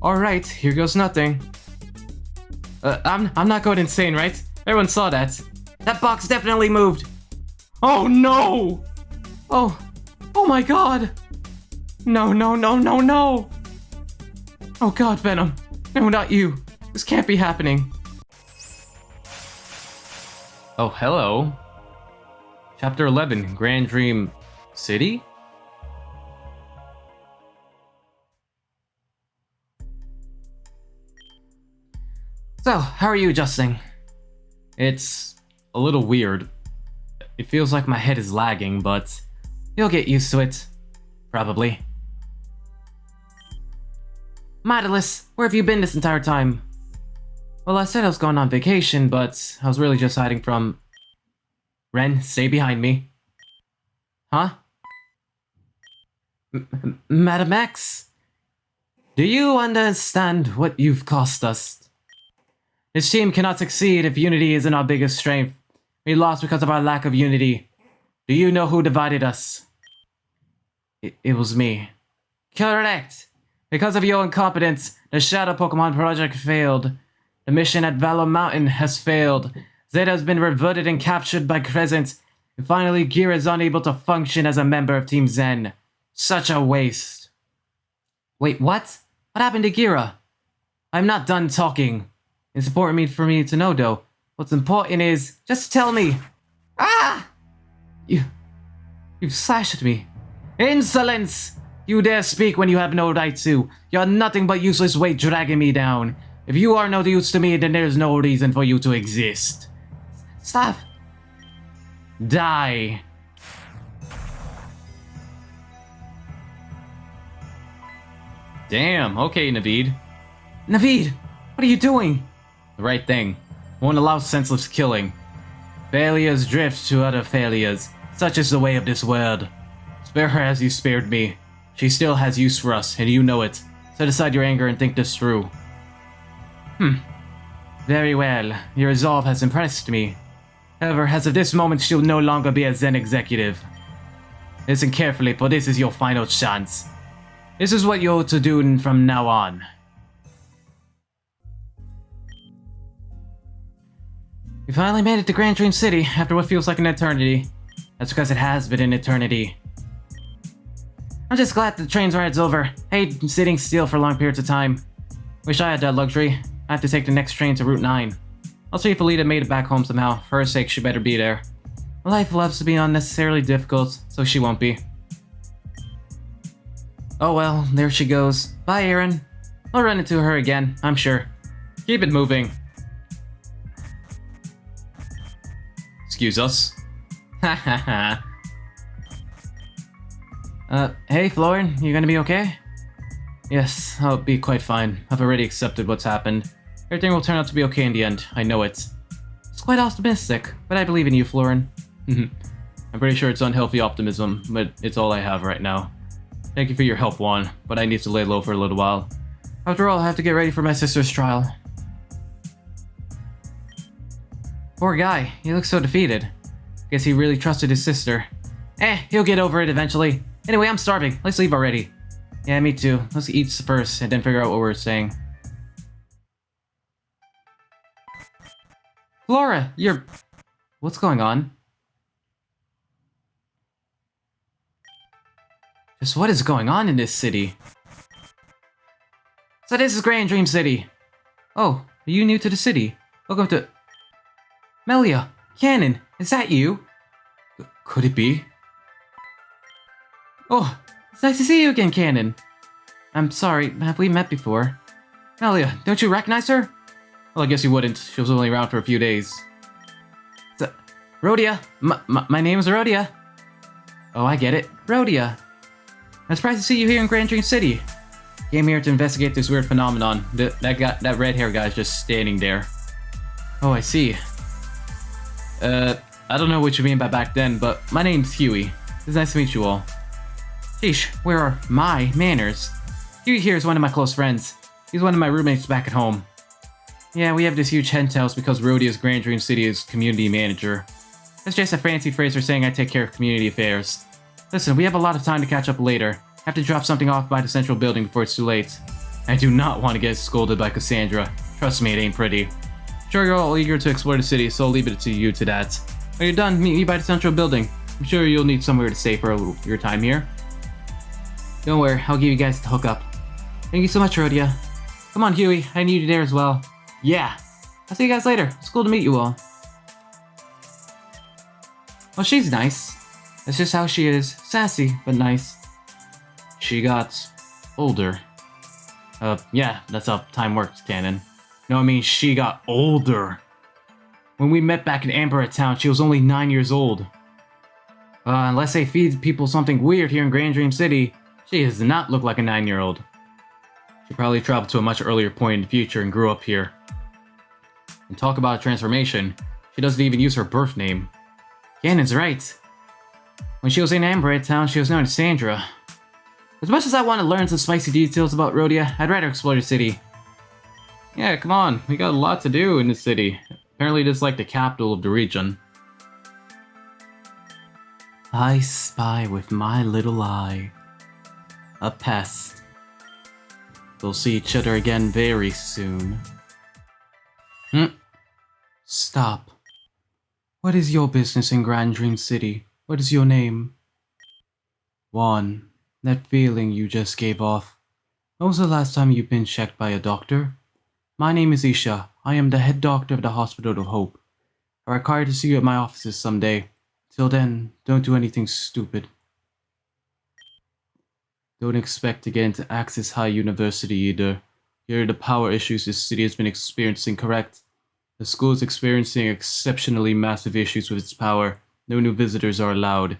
Alright, here goes nothing. I'm not going insane, right? Everyone saw that. That box definitely moved. Oh no! Oh my god! No. Oh god, Venom. No, not you. This can't be happening. Oh, hello. Chapter 11, Grand Dream City? So, how are you adjusting? It's a little weird. It feels like my head is lagging, but you'll get used to it. Probably. Matalus, where have you been this entire time? Well, I said I was going on vacation, but I was really just hiding from... Ren, stay behind me. Huh? Madam X? Do you understand what you've cost us? This team cannot succeed if unity isn't our biggest strength. We lost because of our lack of unity. Do you know who divided us? It was me. Correct! Because of your incompetence, the Shadow Pokemon project failed. The mission at Valor Mountain has failed. Zeta has been reverted and captured by Crescent. And finally, Gira is unable to function as a member of Team Zen. Such a waste. Wait, what? What happened to Gira? I'm not done talking. It's important for me to know, though. What's important is, just tell me. Ah! You've slashed me. Insolence! You dare speak when you have no right to. You're nothing but useless weight dragging me down. If you are no use to me, then there's no reason for you to exist. Stop. Die. Damn, okay, Naveed. Naveed, what are you doing? The right thing. Won't allow senseless killing. Failures drift to other failures. Such is the way of this world. Spare her as you spared me. She still has use for us, and you know it. Set aside your anger and think this through. Very well. Your resolve has impressed me. However, as of this moment, she'll no longer be a Zen executive. Listen carefully, for this is your final chance. This is what you're to do from now on. We finally made it to Grand Dream City after what feels like an eternity. That's because it has been an eternity. I'm just glad the train's ride's over. I hate sitting still for long periods of time. Wish I had that luxury. I have to take the next train to Route 9. I'll see if Alita made it back home somehow. For her sake, she better be there. Life loves to be unnecessarily difficult, so she won't be. Oh well, there she goes. Bye, Aaron. I'll run into her again, I'm sure. Keep it moving. Excuse us. Ha ha ha. Hey Florin, you gonna be okay? Yes, I'll be quite fine. I've already accepted what's happened. Everything will turn out to be okay in the end, I know it. It's quite optimistic, but I believe in you, Florin. I'm pretty sure it's unhealthy optimism, but it's all I have right now. Thank you for your help, Juan, but I need to lay low for a little while. After all, I have to get ready for my sister's trial. Poor guy, he looks so defeated. Guess he really trusted his sister. He'll get over it eventually. Anyway, I'm starving. Let's leave already. Yeah, me too. Let's eat first and then figure out what we're saying. Flora, you're... What's going on? Just what is going on in this city? So this is Grand Dream City. Oh, are you new to the city? Welcome to... Melia, Cannon, is that you? Could it be? Oh, it's nice to see you again, Cannon. I'm sorry, have we met before? Melia, don't you recognize her? Well, I guess you wouldn't. She was only around for a few days. Rhodia. My name is Rhodia. Oh, I get it. Rhodia. I'm surprised to see you here in Grand Dream City. Came here to investigate this weird phenomenon. That red hair guy's just standing there. Oh, I see. I don't know what you mean by back then, but my name's Huey. It's nice to meet you all. Sheesh, where are my manners? Huey here is one of my close friends. He's one of my roommates back at home. Yeah, we have this huge henhouse because Rhodia's Grand Dream City is community manager. That's just a fancy phrase for saying I take care of community affairs. Listen, we have a lot of time to catch up later. I have to drop something off by the central building before it's too late. I do not want to get scolded by Cassandra. Trust me, it ain't pretty. Sure, you're all eager to explore the city, so I'll leave it to you to that. When you're done, meet me by the central building. I'm sure you'll need somewhere to stay for your time here. Don't worry, I'll give you guys the hookup. Thank you so much, Rhodia. Come on, Huey, I need you there as well. Yeah. I'll see you guys later. It's cool to meet you all. Well, she's nice. That's just how she is. Sassy, but nice. She got older. Yeah, that's how time works, Canon. No, I mean, she got older. When we met back in Amber Town, she was only 9 years old. Unless they feed people something weird here in Grand Dream City, she does not look like a 9-year-old. She probably traveled to a much earlier point in the future and grew up here. And talk about a transformation, she doesn't even use her birth name. Ganon's right. When she was in Amber Town, she was known as Sandra. As much as I want to learn some spicy details about Rhodia, I'd rather explore the city. Yeah, come on, we got a lot to do in the city. Apparently this is like the capital of the region. I spy with my little eye a pest. We'll see each other again very soon. Stop. What is your business in Grand Dream City? What is your name? Juan, that feeling you just gave off. When was the last time you've been checked by a doctor? My name is Isha. I am the head doctor of the Hospital of Hope. I require to see you at my offices someday. Till then, don't do anything stupid. Don't expect to get into Axis High University either. Here are the power issues this city has been experiencing, correct? The school is experiencing exceptionally massive issues with its power. No new visitors are allowed.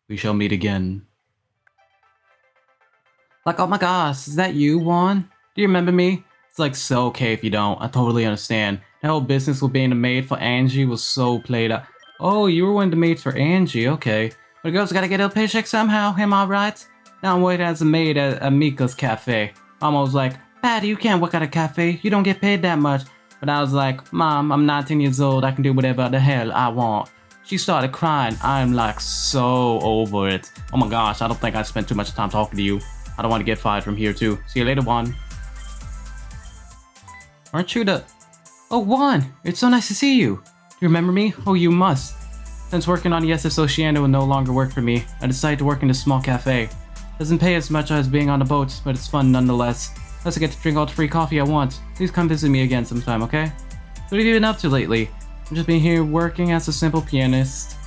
We shall meet again. Like, oh my gosh, is that you, Juan? Do you remember me? It's like so okay if you don't. I totally understand. The whole business with being a maid for Angie was so played out. Oh, you were one of the maids for Angie, okay. But the girls gotta get a paycheck somehow, am I right? Now I'm working as a maid at Mika's cafe. Mama was like, Patty, you can't work at a cafe. You don't get paid that much. But I was like, Mom, I'm 19 years old. I can do whatever the hell I want. She started crying. I'm like so over it. Oh my gosh, I don't think I spent too much time talking to you. I don't want to get fired from here too. See you later, Juan. Aren't you the... Oh, Juan, it's so nice to see you. Do you remember me? Oh, you must. Since working on the SS Oceania will no longer work for me, I decided to work in a small cafe. Doesn't pay as much as being on a boat, but it's fun nonetheless. Plus I get to drink all the free coffee I want. Please come visit me again sometime, okay? What have you been up to lately? I've just been here working as a simple pianist.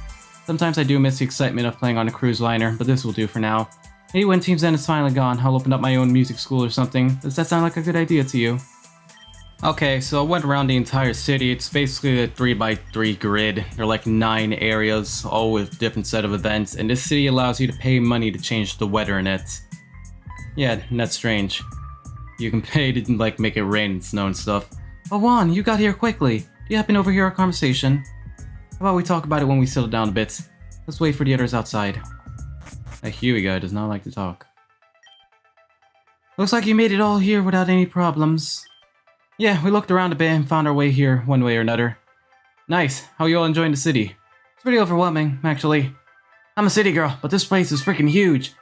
Sometimes I do miss the excitement of playing on a cruise liner, but this will do for now. Maybe when Team's End is finally gone, I'll open up my own music school or something. Does that sound like a good idea to you? Okay, so I went around the entire city. It's basically a 3x3 grid. There are like 9 areas, all with different set of events, and this city allows you to pay money to change the weather in it. Yeah, that's strange. You can pay to like make it rain and snow and stuff. Oh Juan, you got here quickly. Do you happen to overhear our conversation? How about we talk about it when we settle down a bit? Let's wait for the others outside. That Huey guy does not like to talk. Looks like you made it all here without any problems. Yeah, we looked around a bit and found our way here one way or another. Nice. How you all enjoying the city? It's pretty overwhelming, actually. I'm a city girl, but this place is freaking huge.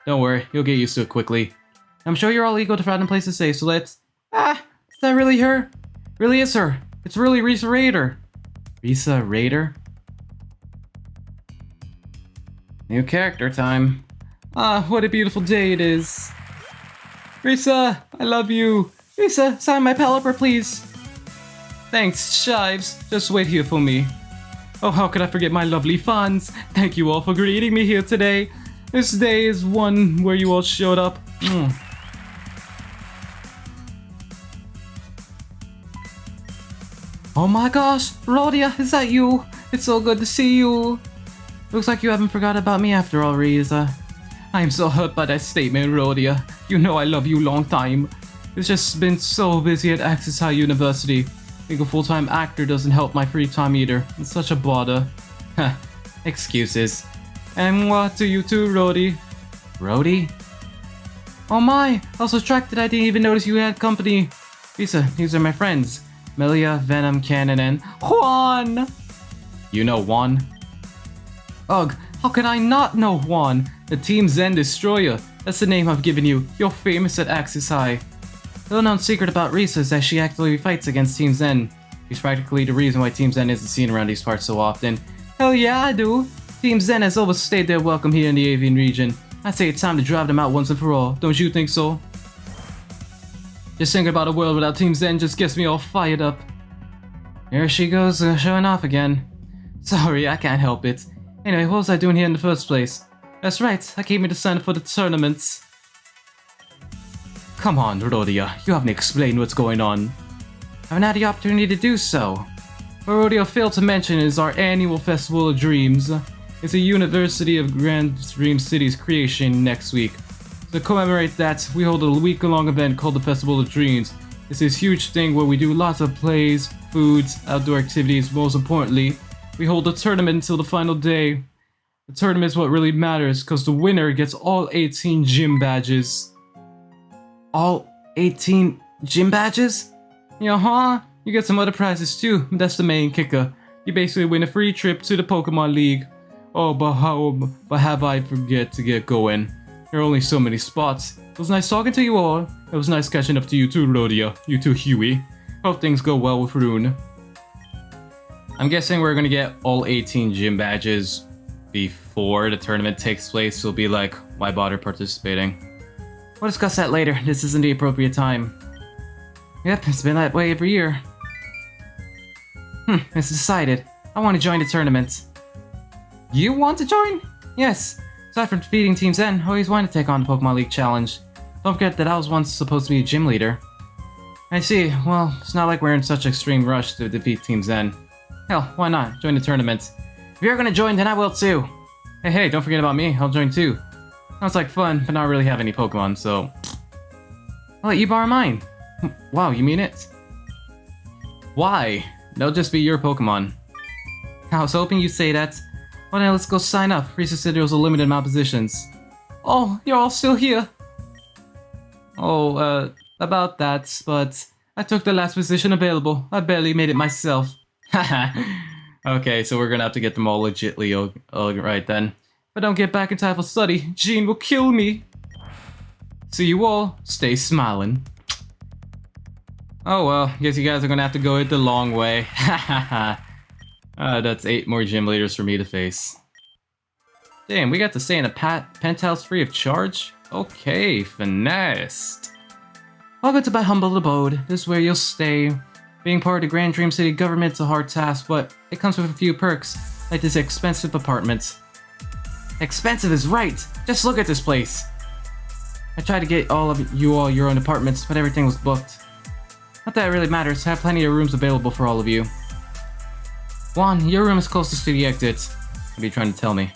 Don't worry, you'll get used to it quickly. I'm sure you're all eager to find a place to stay, so let's... Ah! Is that really her? Really is her. It's really Risa Raider. Risa Raider? New character time. Ah, what a beautiful day it is. Risa, I love you. Risa, sign my palaver, please. Thanks, Shives. Just wait here for me. Oh, how could I forget my lovely fans? Thank you all for greeting me here today. This day is one where you all showed up. Oh my gosh, Rhodia, is that you? It's so good to see you. Looks like you haven't forgot about me after all, Risa. I am so hurt by that statement, Rhodia. You know I love you long time. It's just been so busy at Axis High University. Being a full-time actor doesn't help my free time either. It's such a bother. Heh, excuses. And what to you too, Rhodey? Rhodey? Oh my, I was so distracted I didn't even notice you had company. Risa, these are my friends. Melia, Venom, Cannon, and Juan! You know Juan? Ugh, how can I not know Juan? The Team Zen Destroyer. That's the name I've given you. You're famous at Axis High. The little-known secret about Risa is that she actively fights against Team Zen. She's practically the reason why Team Zen isn't seen around these parts so often. Hell yeah, I do! Team Zen has overstayed their welcome here in the avian region. I say it's time to drive them out once and for all. Don't you think so? Just thinking about a world without Team Zen just gets me all fired up. Here she goes, showing off again. Sorry, I can't help it. Anyway, what was I doing here in the first place? That's right, I came here to sign up for the tournament. Come on, Rhodia, you haven't explained what's going on. I haven't had the opportunity to do so. What Rhodia failed to mention is our annual Festival of Dreams. It's a University of Grand Dream City's creation next week. To commemorate that, we hold a week-long event called the Festival of Dreams. It's this huge thing where we do lots of plays, foods, outdoor activities. Most importantly, we hold a tournament until the final day. The tournament is what really matters, because the winner gets all 18 gym badges. All 18 gym badges? Yeah, you get some other prizes too, but that's the main kicker. You basically win a free trip to the Pokemon League. Oh, but have I forget to get going. There are only so many spots. It was nice talking to you all. It was nice catching up to you too, Rhodia. You too, Huey. Hope things go well with Rune. I'm guessing we're gonna get all 18 gym badges before the tournament takes place. So it'll be like, why bother participating? We'll discuss that later. This isn't the appropriate time. Yep, it's been that way every year. It's decided. I want to join the tournament. You want to join? Yes. Aside from defeating Team Zen, I always wanted to take on the Pokemon League Challenge. Don't forget that I was once supposed to be a gym leader. I see. Well, it's not like we're in such extreme rush to defeat Team Zen. Hell, why not? Join the tournament. If you're gonna join, then I will too. Hey, don't forget about me. I'll join too. Sounds like fun, but not really have any Pokemon, so... I'll let you borrow mine. Wow, you mean it? Why? They'll just be your Pokemon. I was hoping you'd say that. Well then, let's go sign up. Risa said there was a limited amount of positions. Oh, you're all still here. Oh, about that, but I took the last position available. I barely made it myself. Haha. Okay, so we're gonna have to get them all legitly right then. If I don't get back in time for study, Jean will kill me. See you all. Stay smiling. Oh well, guess you guys are gonna have to go it the long way. Hahaha. That's 8 more gym leaders for me to face. Damn, we got to stay in a penthouse free of charge? Okay, finessed. Welcome to my humble abode. This is where you'll stay. Being part of the Grand Dream City government is a hard task, but it comes with a few perks, like this expensive apartment. Expensive is right! Just look at this place! I tried to get all of you all your own apartments, but everything was booked. Not that it really matters, I have plenty of rooms available for all of you. Juan, your room is closest to the exit. What are you trying to tell me?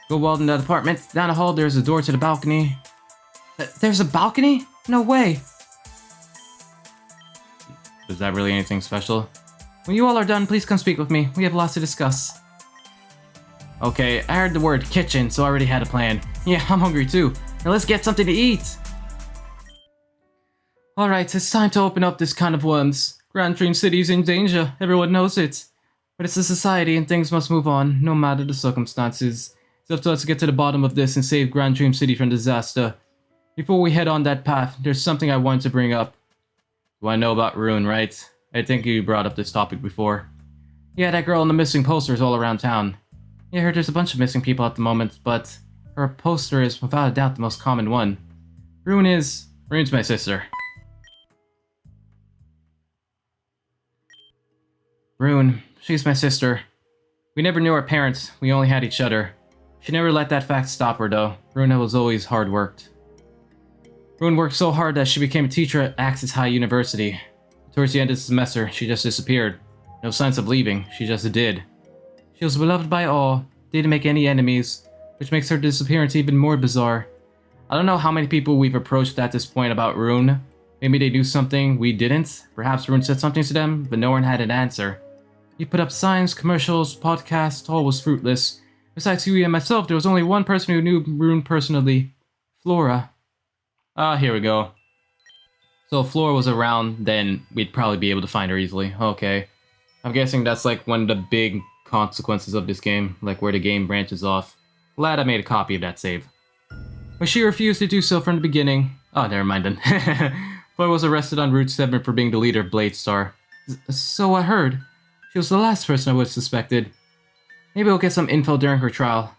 Go well in that apartment. Down the hall, there's a door to the balcony. There's a balcony? No way! Is that really anything special? When you all are done, please come speak with me. We have lots to discuss. Okay, I heard the word kitchen, so I already had a plan. Yeah, I'm hungry too. Now let's get something to eat! Alright, it's time to open up this can of worms. Grand Dream City is in danger, everyone knows it. But it's a society and things must move on, no matter the circumstances. It's up to us to get to the bottom of this and save Grand Dream City from disaster. Before we head on that path, there's something I wanted to bring up. You want to know about Rune, right? I think you brought up this topic before. Yeah, that girl in the missing posters all around town. Yeah, I heard there's a bunch of missing people at the moment, but her poster is without a doubt the most common one. Rune's my sister. Rune, she's my sister. We never knew our parents, we only had each other. She never let that fact stop her though. Rune was always hard worked. Rune worked so hard that she became a teacher at Axis High University. Towards the end of the semester, she just disappeared. No signs of leaving, she just did. She was beloved by all, didn't make any enemies, which makes her disappearance even more bizarre. I don't know how many people we've approached at this point about Rune. Maybe they knew something we didn't. Perhaps Rune said something to them, but no one had an answer. We put up signs, commercials, podcasts, all was fruitless. Besides Huey and myself, there was only one person who knew Rune personally. Flora. Ah, here we go. So if Flora was around, then we'd probably be able to find her easily. Okay. I'm guessing that's like one of the big consequences of this game, like where the game branches off. Glad I made a copy of that save. But she refused to do so from the beginning. Oh, never mind then. Floyd was arrested on Route 7 for being the leader of Blade Star. So I heard. She was the last person I would have suspected. Maybe we'll get some info during her trial.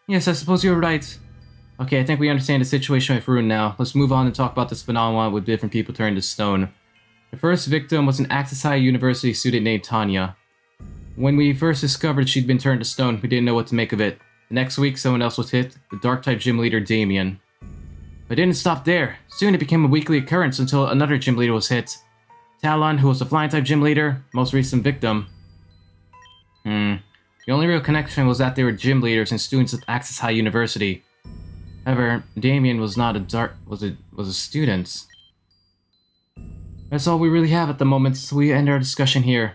Yes, I suppose you're right. Okay, I think we understand the situation with Rune now. Let's move on and talk about this phenomenon with different people turned to stone. The first victim was an Access High University student named Tanya. When we first discovered she'd been turned to stone, we didn't know what to make of it. The next week, someone else was hit, the Dark-type gym leader Damien. But it didn't stop there. Soon it became a weekly occurrence until another gym leader was hit. Talon, who was the Flying-type gym leader, most recent victim. The only real connection was that they were gym leaders and students at Access High University. However, Damien was not was a student. That's all we really have at the moment, so we end our discussion here.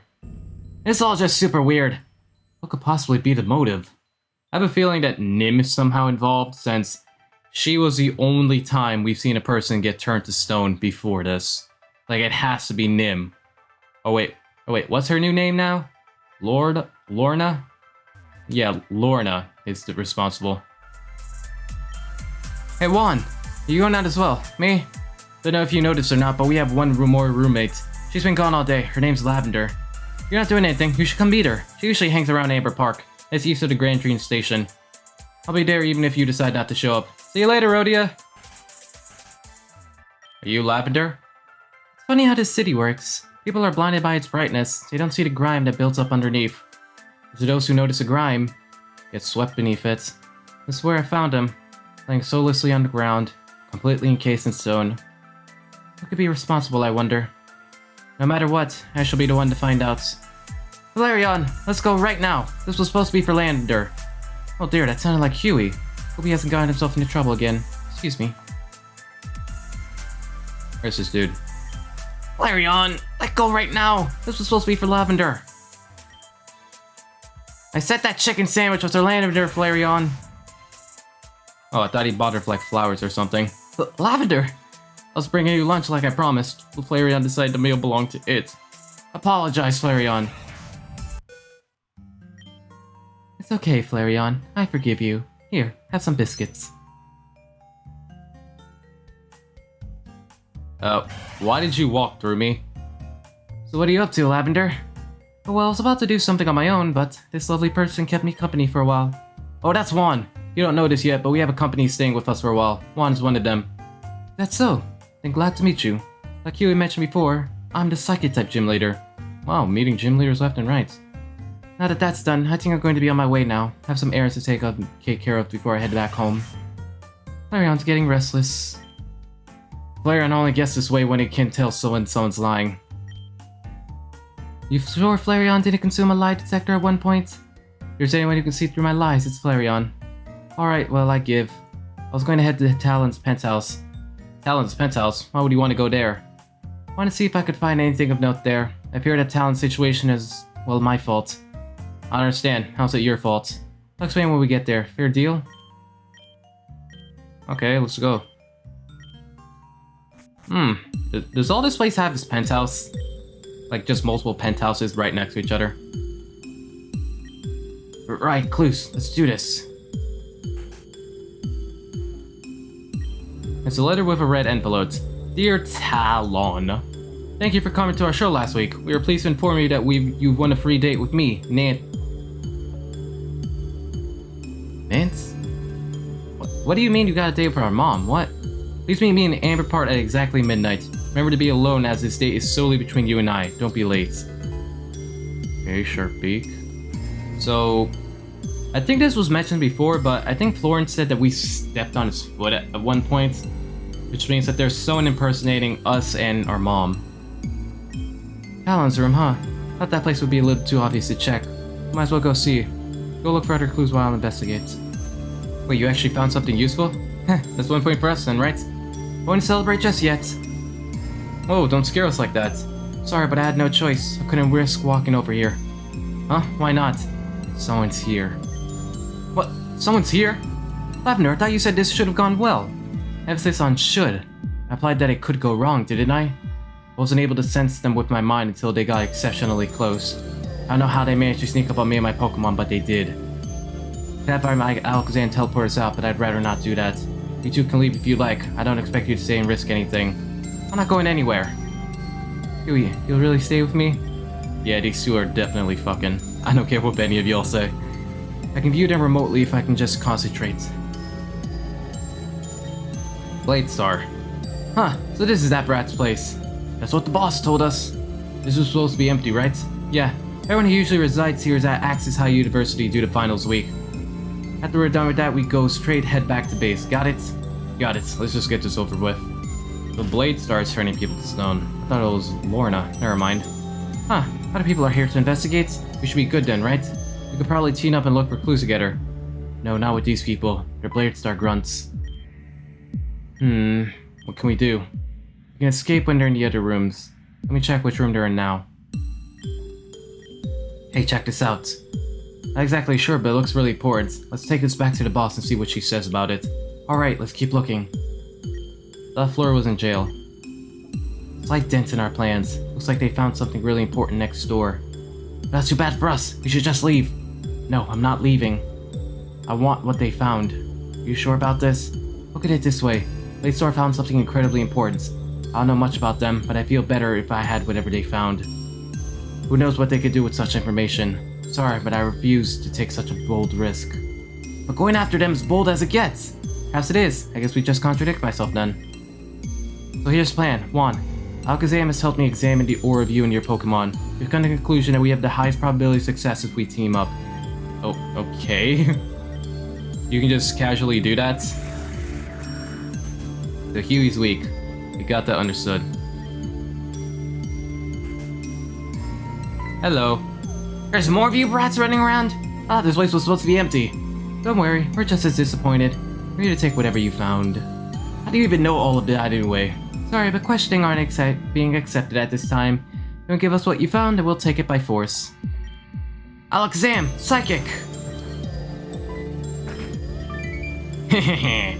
It's all just super weird. What could possibly be the motive? I have a feeling that Nim is somehow involved, since she was the only time we've seen a person get turned to stone before this. Like, it has to be Nim. Oh wait, what's her new name now? Lorna? Yeah, Lorna is the responsible. Hey Juan, are you going out as well? Me? Don't know if you noticed or not, but we have one more roommate. She's been gone all day. Her name's Lavender. You're not doing anything. You should come meet her. She usually hangs around Amber Park. It's east of the Grand Tree Station. I'll be there even if you decide not to show up. See you later, Rhodia. Are you Lavender? It's funny how this city works. People are blinded by its brightness. They don't see the grime that builds up underneath. To those who notice the grime, get swept beneath it. This is where I found him, laying soullessly on the ground, completely encased in stone. Who could be responsible, I wonder? No matter what, I shall be the one to find out. Valerian, let's go right now. This was supposed to be for Lander. Oh dear, that sounded like Huey. Hope he hasn't gotten himself into trouble again. Excuse me. Where's this dude? Valerian, let go right now. This was supposed to be for Lavender. I set that chicken sandwich with her Lavender, Flareon. Oh, I thought he bought her for like flowers or something. Lavender! I was bringing you lunch like I promised, but Flareon decided the meal belonged to it. Apologize, Flareon. It's okay, Flareon. I forgive you. Here, have some biscuits. Why did you walk through me? So what are you up to, Lavender? Well, I was about to do something on my own, but this lovely person kept me company for a while. Oh, that's Juan. You don't know this yet, but we have a company staying with us for a while. Juan is one of them. That's so. Then glad to meet you. Like Huey mentioned before, I'm the Psychic-type gym leader. Wow, meeting gym leaders left and right. Now that that's done, I think I'm going to be on my way now. Have some errands to take care of before I head back home. Flareon's getting restless. Flareon only gets this way when he can tell someone's lying. You sure Flareon didn't consume a lie detector at one point? If there's anyone who can see through my lies, it's Flareon. Alright, well, I give. I was going to head to Talon's penthouse. Talon's penthouse? Why would you want to go there? I want to see if I could find anything of note there. I fear that Talon's situation is, well, my fault. I understand. How's it your fault? I'll explain when we get there. Fair deal? Okay, let's go. Does all this place have his penthouse? Like, just multiple penthouses right next to each other? Right, Clues. Let's do this. It's a letter with a red envelope. Dear Talon, thank you for coming to our show last week. We are pleased to inform you that you've won a free date with me, Nance? What do you mean you got a date with our mom? What? Please meet me in Amber Park at exactly midnight. Remember to be alone as this date is solely between you and I. Don't be late. Okay, Sharpbeak. So, I think this was mentioned before, but I think Florence said that we stepped on his foot at one point, which means that there's someone impersonating us and our mom. Talon's room, huh? Thought that place would be a little too obvious to check. Might as well go see. Go look for other clues while I'll investigate. Wait, you actually found something useful? That's 1 point for us then, right? Won't celebrate just yet. Whoa, don't scare us like that. Sorry, but I had no choice. I couldn't risk walking over here. Huh? Why not? Someone's here. What? Someone's here? Lavender, I thought you said this should have gone well. Emphasis on should. I implied that it could go wrong, didn't I? I wasn't able to sense them with my mind until they got exceptionally close. I don't know how they managed to sneak up on me and my Pokemon, but they did. Could have my Alakazam teleport us out, but I'd rather not do that. You two can leave if you like. I don't expect you to stay and risk anything. I'm not going anywhere. Huey, you'll really stay with me? Yeah, these two are definitely fucking. I don't care what any of y'all say. I can view them remotely if I can just concentrate. Blade Star. Huh, so this is that brat's place. That's what the boss told us. This was supposed to be empty, right? Yeah, everyone who usually resides here is at Axis High University due to finals week. After we're done with that, we go straight head back to base. Got it? Got it. Let's just get this over with. The Blade Star is turning people to stone. I thought it was Lorna. Never mind. Huh, other people are here to investigate? We should be good then, right? We could probably team up and look for clues together. No, not with these people. They're Blade Star grunts. What can we do? We can escape when they're in the other rooms. Let me check which room they're in now. Hey, check this out. Not exactly sure, but it looks really important. Let's take this back to the boss and see what she says about it. Alright, let's keep looking. That floor was in jail. Slight dent in our plans. Looks like they found something really important next door. That's too bad for us. We should just leave. No, I'm not leaving. I want what they found. Are you sure about this? Look at it this way. Blade Star found something incredibly important. I don't know much about them, but I feel better if I had whatever they found. Who knows what they could do with such information? Sorry, but I refuse to take such a bold risk. But going after them is bold as it gets. Perhaps it is. I guess we just contradict myself then. So here's the plan. 1. Alakazam has helped me examine the aura of you and your Pokemon. We've come to the conclusion that we have the highest probability of success if we team up. Oh, okay. You can just casually do that? The Huey's weak. We got that understood. Hello. There's more of you brats running around? Ah, this place was supposed to be empty. Don't worry, we're just as disappointed. We're here to take whatever you found. How do you even know all of that anyway? Sorry, but questioning aren't being accepted at this time. Don't give us what you found and we'll take it by force. Alakazam, Psychic! Hehehe.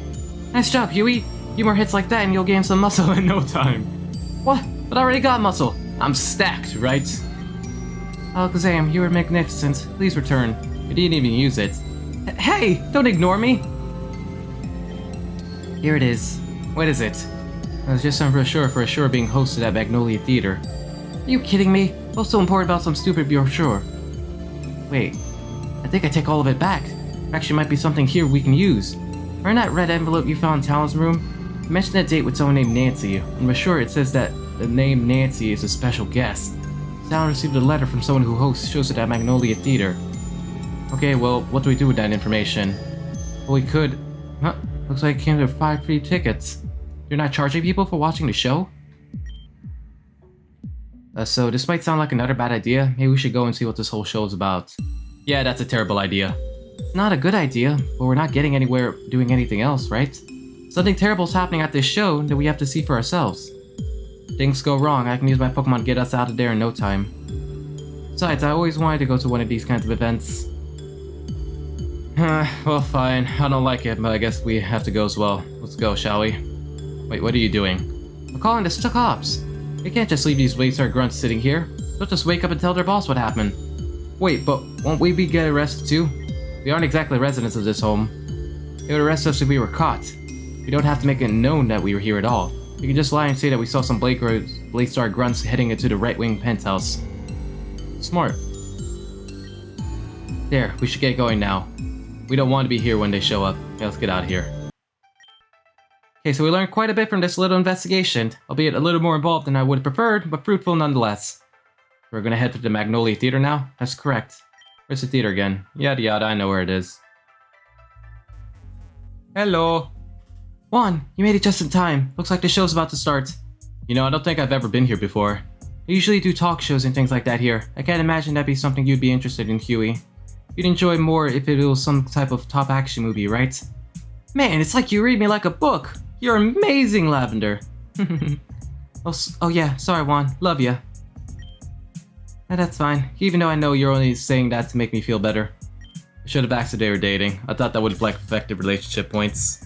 Nice job, Huey. A few more hits like that and you'll gain some muscle in no time. What? But I already got muscle. I'm stacked, right? Alakazam, you were magnificent. Please return. I didn't even use it. Hey! Don't ignore me! Here it is. What is it? I was just some brochure for a show being hosted at Magnolia Theater. Are you kidding me? What's so important about some stupid brochure? Wait. I think I take all of it back. There actually might be something here we can use. Remember in that red envelope you found in Talon's room? You mentioned that date with someone named Nancy. In the brochure it says that the name Nancy is a special guest. Talon received a letter from someone who hosts shows at Magnolia Theater. Okay, well, what do we do with that information? Well, we could... Huh? Looks like it came with 5 free tickets. You're not charging people for watching the show? So this might sound like another bad idea. Maybe we should go and see what this whole show is about. Yeah, that's a terrible idea. It's not a good idea, but we're not getting anywhere doing anything else, right? Something terrible's happening at this show that we have to see for ourselves. If things go wrong, I can use my Pokemon to get us out of there in no time. Besides, I always wanted to go to one of these kinds of events. Well, fine. I don't like it, but I guess we have to go as well. Let's go, shall we? Wait, what are you doing? I'm calling the cops. We can't just leave these Blade Star grunts sitting here. They'll just wake up and tell their boss what happened. Wait, but won't we get arrested too? We aren't exactly residents of this home. They would arrest us if we were caught. We don't have to make it known that we were here at all. We can just lie and say that we saw some Blade Star grunts heading into the right-wing penthouse. Smart. There, we should get going now. We don't want to be here when they show up. Okay, let's get out of here. Okay, so we learned quite a bit from this little investigation, albeit a little more involved than I would have preferred, but fruitful nonetheless. We're gonna head to the Magnolia Theater now? That's correct. Where's the theater again? Yada yada, I know where it is. Hello. Juan, you made it just in time. Looks like the show's about to start. You know, I don't think I've ever been here before. I usually do talk shows and things like that here. I can't imagine that'd be something you'd be interested in, Huey. You'd enjoy more if it was some type of top action movie, right? Man, it's like you read me like a book. You're amazing, Lavender. Oh yeah, sorry Juan, love ya. That's fine, even though I know you're only saying that to make me feel better. I should have asked if they were dating. I thought that would have like affected relationship points.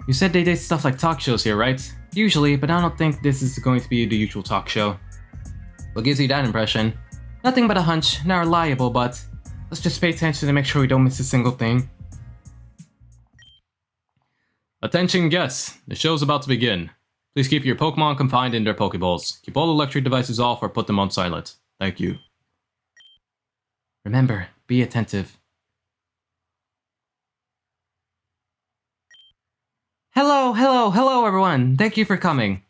You said they did stuff like talk shows here, right? Usually, but I don't think this is going to be the usual talk show. What gives you that impression? Nothing but a hunch, not reliable, but let's just pay attention to make sure we don't miss a single thing. Attention guests, the show's about to begin. Please keep your Pokemon confined in their Pokeballs. Keep all electric devices off or put them on silent. Thank you. Remember, be attentive. Hello everyone! Thank you for coming.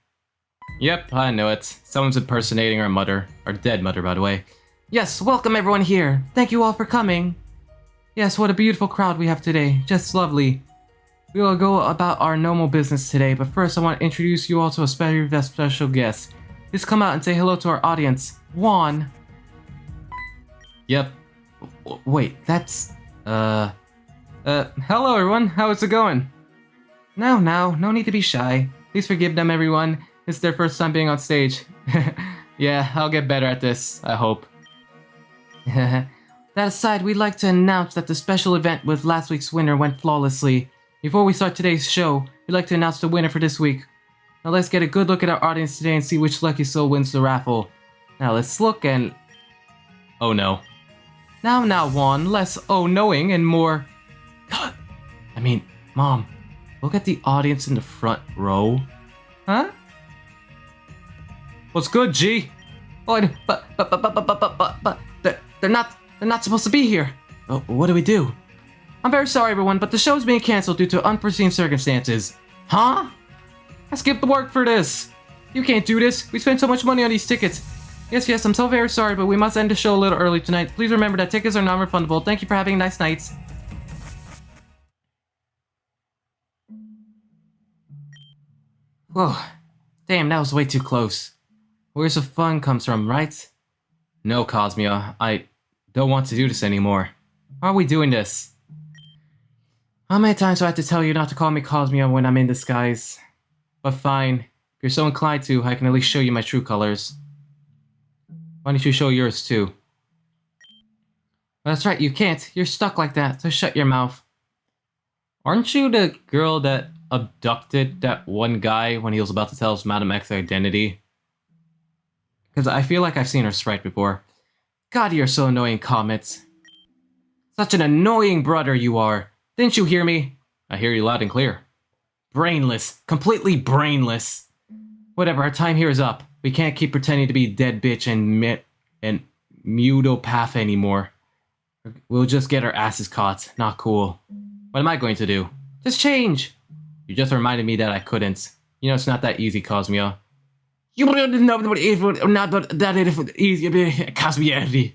Yep, I know it. Someone's impersonating our mother. Our dead mother, by the way. Yes, welcome everyone here. Thank you all for coming. Yes, what a beautiful crowd we have today. Just lovely. We will go about our normal business today, but first I want to introduce you all to a special guest. Please come out and say hello to our audience. Juan. Yep. Wait, that's... hello everyone. How is it going? No need to be shy. Please forgive them, everyone. It's their first time being on stage. Yeah, I'll get better at this, I hope. That aside, we'd like to announce that the special event with last week's winner went flawlessly. Before we start today's show, we'd like to announce the winner for this week. Now let's get a good look at our audience today and see which lucky soul wins the raffle. Now let's look and... Oh no. Now Juan, less oh-knowing and more... I mean, Mom, look at the audience in the front row. Huh? What's good, G? Oh, but they're not supposed to be here. Oh, what do we do? I'm very sorry, everyone, but the show's being canceled due to unforeseen circumstances. Huh? I skipped the work for this. You can't do this. We spent so much money on these tickets. Yes, I'm so very sorry, but we must end the show a little early tonight. Please remember that tickets are non-refundable. Thank you for having nice nights. Whoa. Damn, that was way too close. Where's the fun comes from, right? No, Cosmia. I don't want to do this anymore. Why are we doing this? How many times do I have to tell you not to call me Cosmia when I'm in disguise? But fine. If you're so inclined to, I can at least show you my true colors. Why don't you show yours too? That's right, you can't. You're stuck like that, so shut your mouth. Aren't you the girl that abducted that one guy when he was about to tell us Madam X's identity? Because I feel like I've seen her sprite before. God, you're so annoying, Comet. Such an annoying brother you are. Didn't you hear me? I hear you loud and clear. Brainless. Completely brainless. Whatever, our time here is up. We can't keep pretending to be dead bitch and mutopath anymore. We'll just get our asses caught. Not cool. What am I going to do? Just change. You just reminded me that I couldn't. You know it's not that easy, Cosmia. You don't know not that easy, Cosmia.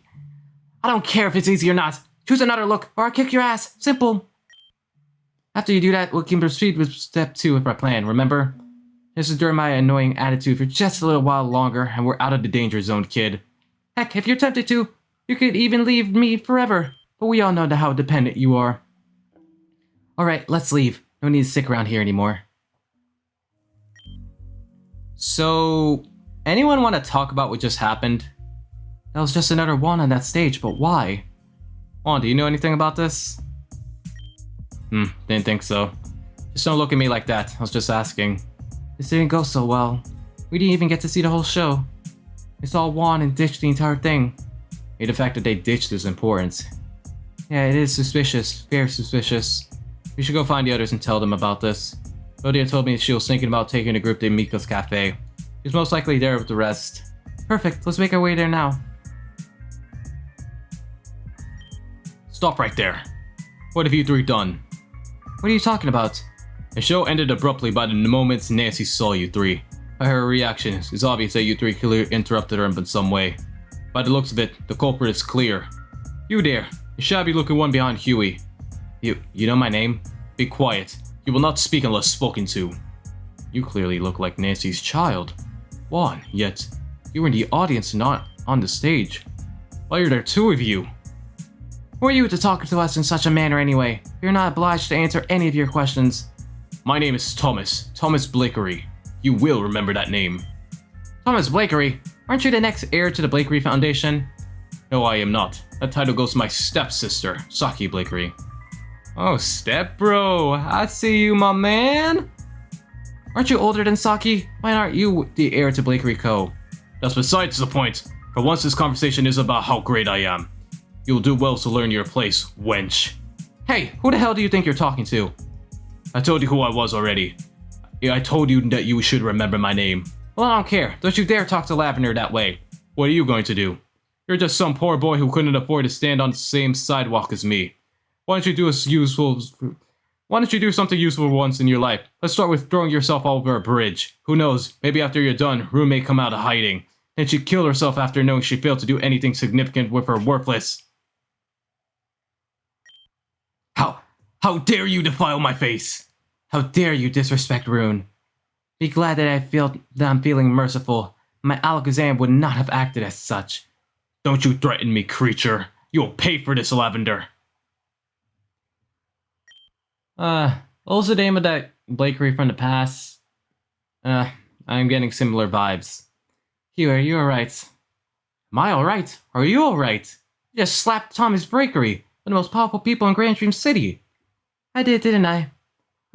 I don't care if it's easy or not. Choose another look, or I'll kick your ass. Simple. After you do that, we can proceed with step 2 of our plan, remember? Just endure my annoying attitude for just a little while longer, and we're out of the danger zone, kid. Heck, if you're tempted to, you could even leave me forever. But we all know how dependent you are. Alright, let's leave. No need to stick around here anymore. So, anyone want to talk about what just happened? That was just another Juan on that stage, but why? Juan, do you know anything about this? Didn't think so. Just don't look at me like that, I was just asking. This didn't go so well. We didn't even get to see the whole show. They saw Juan and ditched the entire thing. Hey, the fact that they ditched is important. Yeah, it is suspicious, very suspicious. We should go find the others and tell them about this. Rhodia told me she was thinking about taking the group to Miko's cafe. She's most likely there with the rest. Perfect, let's make our way there now. Stop right there. What have you three done? What are you talking about? The show ended abruptly by the moment Nancy saw you three. By her reaction, it's obvious that you three clearly interrupted her in some way. By the looks of it, the culprit is clear. You there, the shabby looking one behind Huey. You know my name? Be quiet. You will not speak unless spoken to. You clearly look like Nancy's child. Juan, yet you were in the audience and not on the stage. Why are there two of you? Who are you to talk to us in such a manner anyway? You're not obliged to answer any of your questions. My name is Thomas Blakery. You will remember that name. Thomas Blakery? Aren't you the next heir to the Blakery Foundation? No, I am not. That title goes to my stepsister, Saki Blakery. Oh, stepbro. I see you, my man. Aren't you older than Saki? Why aren't you the heir to Blakery Co.? That's besides the point. For once this conversation is about how great I am. You'll do well to learn your place, wench. Hey, who the hell do you think you're talking to? I told you who I was already. Yeah, I told you that you should remember my name. Well, I don't care. Don't you dare talk to Lavender that way. What are you going to do? You're just some poor boy who couldn't afford to stand on the same sidewalk as me. Why don't you do something useful once in your life? Let's start with throwing yourself over a bridge. Who knows, maybe after you're done, Rue may come out of hiding. And she killed herself after knowing she failed to do anything significant with her worthless. How dare you defile my face? How dare you disrespect Rune? Be glad that I'm feeling merciful. My Alakazam would not have acted as such. Don't you threaten me, creature. You'll pay for this, Lavender. What was the name of that bakery from the past? I'm getting similar vibes. Hugh, are you alright? Am I alright? Are you alright? You just slapped Tommy's Bakery, one of the most powerful people in Grand Dream City. I did, didn't I?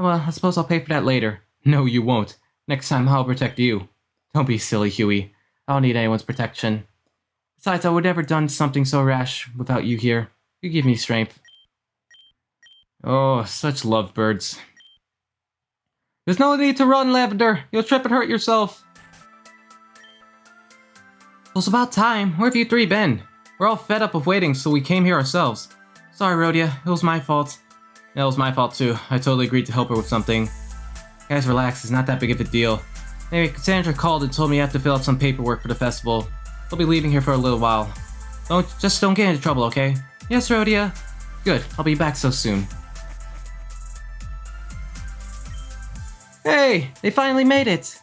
Well, I suppose I'll pay for that later. No, you won't. Next time, I'll protect you. Don't be silly, Huey. I don't need anyone's protection. Besides, I would never done something so rash without you here. You give me strength. Oh, such lovebirds. There's no need to run, Lavender. You'll trip and hurt yourself. Well, it's about time. Where have you three been? We're all fed up of waiting, so we came here ourselves. Sorry, Rhodia. It was my fault. That was my fault, too. I totally agreed to help her with something. Guys, relax. It's not that big of a deal. Anyway, Cassandra called and told me I have to fill out some paperwork for the festival. I'll be leaving here for a little while. Just don't get into trouble, okay? Yes, Rhodia. Good. I'll be back so soon. Hey! They finally made it!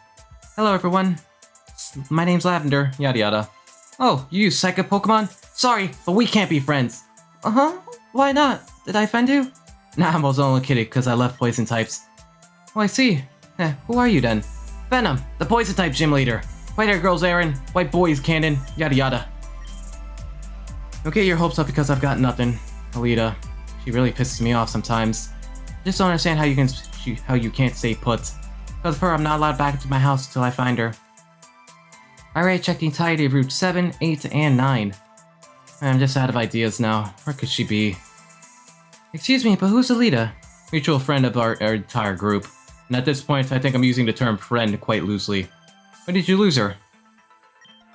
Hello, everyone. My name's Lavender. Yada yada. Oh, you use Psychic Pokemon? Sorry, but we can't be friends. Uh-huh? Why not? Did I offend you? Nah, I was only kidding because I left poison types. Oh, I see. Who are you then? Venom, the poison type gym leader. White hair girls Aaron, white boys Cannon, yada yada. Don't get your hopes up because I've got nothing. Alita, she really pisses me off sometimes. Just don't understand how you can't stay put. Because of her, I'm not allowed back into my house until I find her. I already checked the entirety of Route 7, 8, and 9. I'm just out of ideas now. Where could she be? Excuse me, but who's Alita? Mutual friend of our entire group. And at this point, I think I'm using the term friend quite loosely. When did you lose her?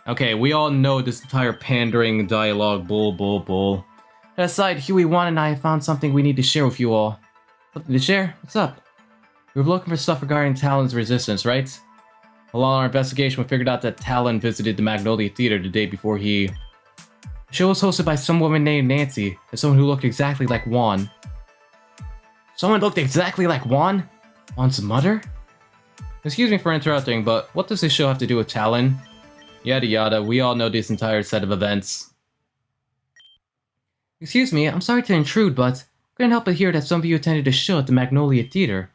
Okay, we all know this entire pandering dialogue bull. That aside, Huey, Juan, and I found something we need to share with you all. Something to share? What's up? We were looking for stuff regarding Talon's resistance, right? Along our investigation, we figured out that Talon visited the Magnolia Theater the day before he... The show was hosted by some woman named Nancy, and someone who looked exactly like Juan. Someone looked exactly like Juan? Juan's mother? Excuse me for interrupting, but what does this show have to do with Talon? Yada yada, we all know this entire set of events. Excuse me, I'm sorry to intrude, but I couldn't help but hear that some of you attended a show at the Magnolia Theater.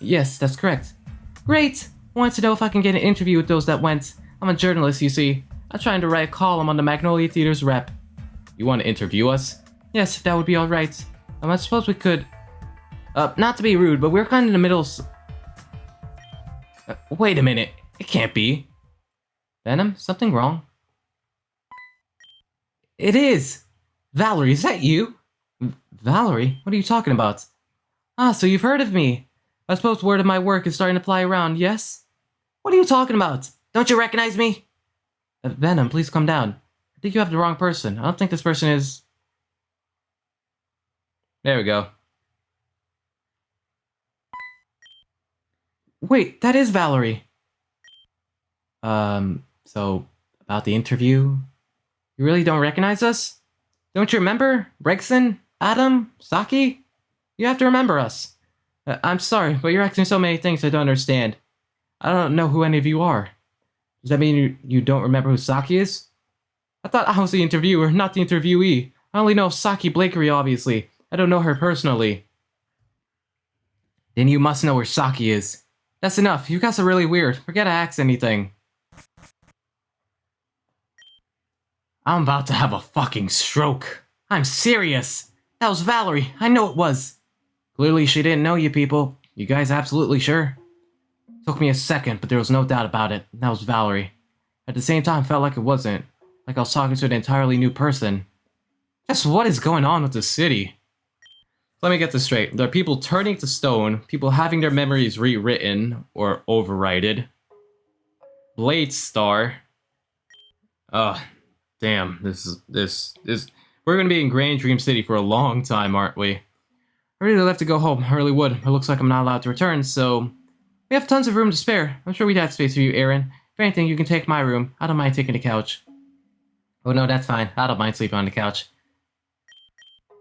Yes, that's correct. Great! Wanted to know if I can get an interview with those that went. I'm a journalist, you see. I'm trying to write a column on the Magnolia Theater's rep. You want to interview us? Yes, if that would be alright. I suppose we could... not to be rude, but we're kind of in the middle of... wait a minute. It can't be. Venom, something wrong? It is! Valerie, is that you? Valerie? What are you talking about? Ah, so you've heard of me. I suppose word of my work is starting to fly around, yes? What are you talking about? Don't you recognize me? Venom, please calm down. I think you have the wrong person. I don't think this person is... There we go. Wait, that is Valerie. So, about the interview? You really don't recognize us? Don't you remember? Gregson? Adam? Saki? You have to remember us. I'm sorry, but you're asking so many things I don't understand. I don't know who any of you are. Does that mean you don't remember who Saki is? I thought I was the interviewer, not the interviewee. I only know Saki Blakery, obviously. I don't know her personally. Then you must know where Saki is. That's enough. You guys are really weird. Forget to ask anything. I'm about to have a fucking stroke. I'm serious. That was Valerie. I know it was. Clearly she didn't know you people. You guys absolutely sure? Took me a second, but there was no doubt about it. That was Valerie. At the same time, felt like it wasn't. Like I was talking to an entirely new person. Just what is going on with the city? Let me get this straight. There are people turning to stone, people having their memories rewritten or overridden. Blade Star. Ugh, damn. This. We're gonna be in Grand Dream City for a long time, aren't we? I really love to go home. I really would. It looks like I'm not allowed to return, so we have tons of room to spare. I'm sure we'd have space for you, Aaron. If anything, you can take my room. I don't mind taking the couch. Oh no, that's fine. I don't mind sleeping on the couch.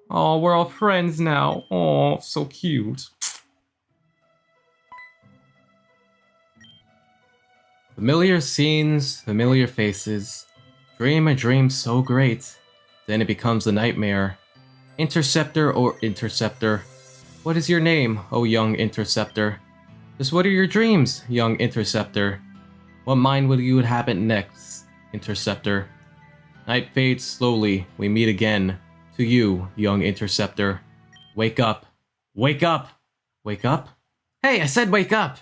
Oh, we're all friends now. Oh, so cute. Familiar scenes, familiar faces. Dream a dream so great. Then it becomes a nightmare. Interceptor or Interceptor? What is your name, oh young Interceptor? Just what are your dreams, young Interceptor? What mind will you inhabit next, Interceptor? Night fades slowly. We meet again. To you, young Interceptor. Wake up. Wake up! Wake up? Hey, I said wake up!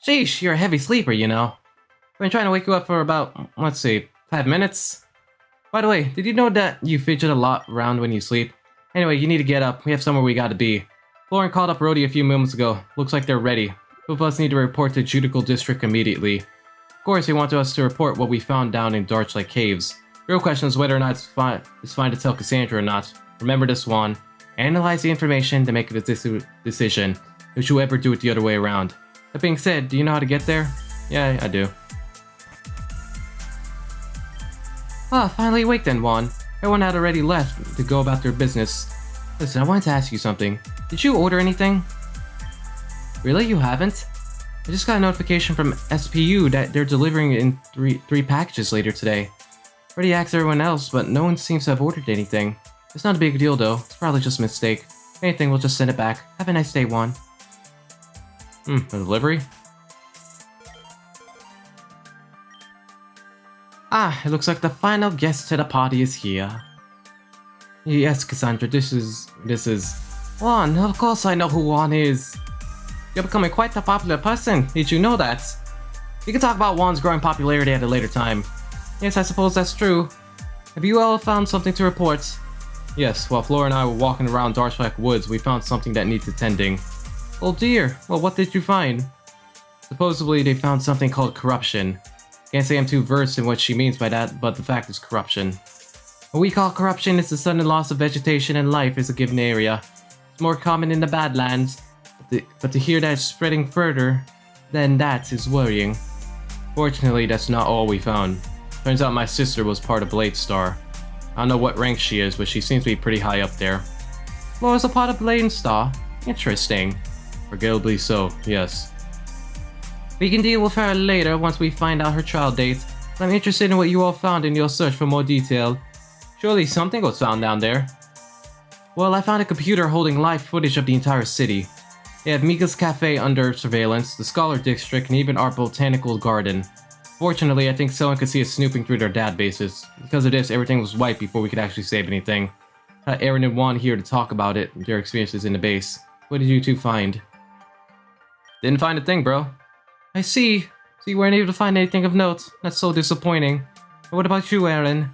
Sheesh, you're a heavy sleeper, you know. I've been trying to wake you up for about, let's see, 5 minutes? By the way, did you know that you fidget a lot around when you sleep? Anyway, you need to get up. We have somewhere we gotta be. Lauren called up Rhodey a few moments ago. Looks like they're ready. Both of us need to report to Judicial District immediately. Of course, he wanted us to report what we found down in Darchlake Caves. The real question is whether or not it's fine to tell Cassandra or not. Remember this one. Analyze the information to make a decision. Don't you ever do it the other way around. That being said, do you know how to get there? Yeah, I do. Ah, finally awake then, Juan. Everyone had already left to go about their business. Listen, I wanted to ask you something. Did you order anything? Really? You haven't? I just got a notification from SPU that they're delivering in three packages later today. Already asked everyone else, but no one seems to have ordered anything. It's not a big deal though. It's probably just a mistake. If anything, we'll just send it back. Have a nice day, Juan. A delivery? Ah, it looks like the final guest to the party is here. Yes, Cassandra, this is... Juan, of course I know who Juan is. You're becoming quite a popular person. Did you know that? We can talk about Juan's growing popularity at a later time. Yes, I suppose that's true. Have you all found something to report? Yes, while Flora and I were walking around Darchlake Woods, we found something that needs attending. Oh dear, well what did you find? Supposedly they found something called corruption. Can't say I'm too versed in what she means by that, but the fact is corruption. What we call corruption is the sudden loss of vegetation and life in a given area. It's more common in the Badlands, but to hear that it's spreading further than that is worrying. Fortunately, that's not all we found. Turns out my sister was part of Blade Star. I don't know what rank she is, but she seems to be pretty high up there. Laura's a part of Blade Star? Interesting. Regrettably so, yes. We can deal with her later once we find out her trial date, but I'm interested in what you all found in your search for more detail. Surely something was found down there. Well, I found a computer holding live footage of the entire city. They have Mika's Cafe under surveillance, the Scholar District, and even our botanical garden. Fortunately, I think someone could see us snooping through their databases. Because of this, everything was wiped before we could actually save anything. Aaron and Juan here to talk about it, their experiences in the base. What did you two find? Didn't find a thing, bro. I see. So you weren't able to find anything of note. That's so disappointing. But what about you, Aaron?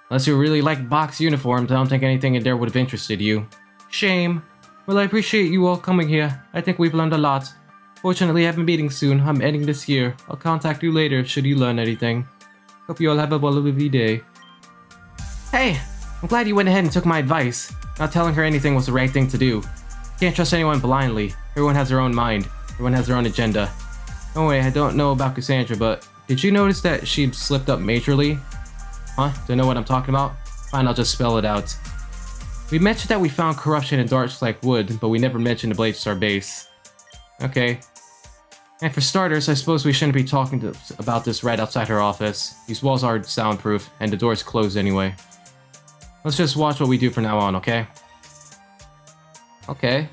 Unless you really like box uniforms, I don't think anything in there would have interested you. Shame. Well, I appreciate you all coming here. I think we've learned a lot. Fortunately, I have a meeting soon. I'm ending this here. I'll contact you later should you learn anything. Hope you all have a lovely day. Hey! I'm glad you went ahead and took my advice. Not telling her anything was the right thing to do. Can't trust anyone blindly. Everyone has their own mind. Everyone has their own agenda. Anyway, I don't know about Cassandra, but did you notice that she slipped up majorly? Huh? Don't know what I'm talking about? Fine, I'll just spell it out. We mentioned that we found corruption in Darchlake Wood, but we never mentioned the Blade Star base. Okay. And for starters, I suppose we shouldn't be talking about this right outside her office. These walls are soundproof, and the door's closed anyway. Let's just watch what we do from now on, okay? Okay.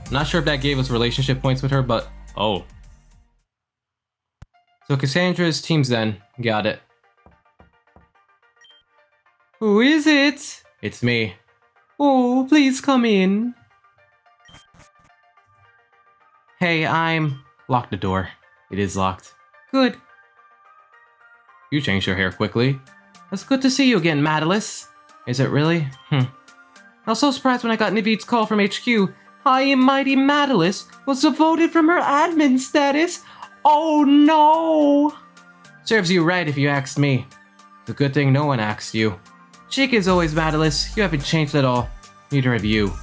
I'm not sure if that gave us relationship points with her, but... Oh. So Cassandra's team's then. Got it. Who is it? It's me. Oh, please come in. Hey, I'm... Lock the door. It is locked. Good. You changed your hair quickly. It's good to see you again, Madalis. Is it really? I was so surprised when I got Naveed's call from HQ. High and Mighty Madalis was devoted from her admin status. Oh no! Serves you right if you asked me. It's a good thing no one asked you. Chic is always Madalis. You haven't changed at all. Neither have you.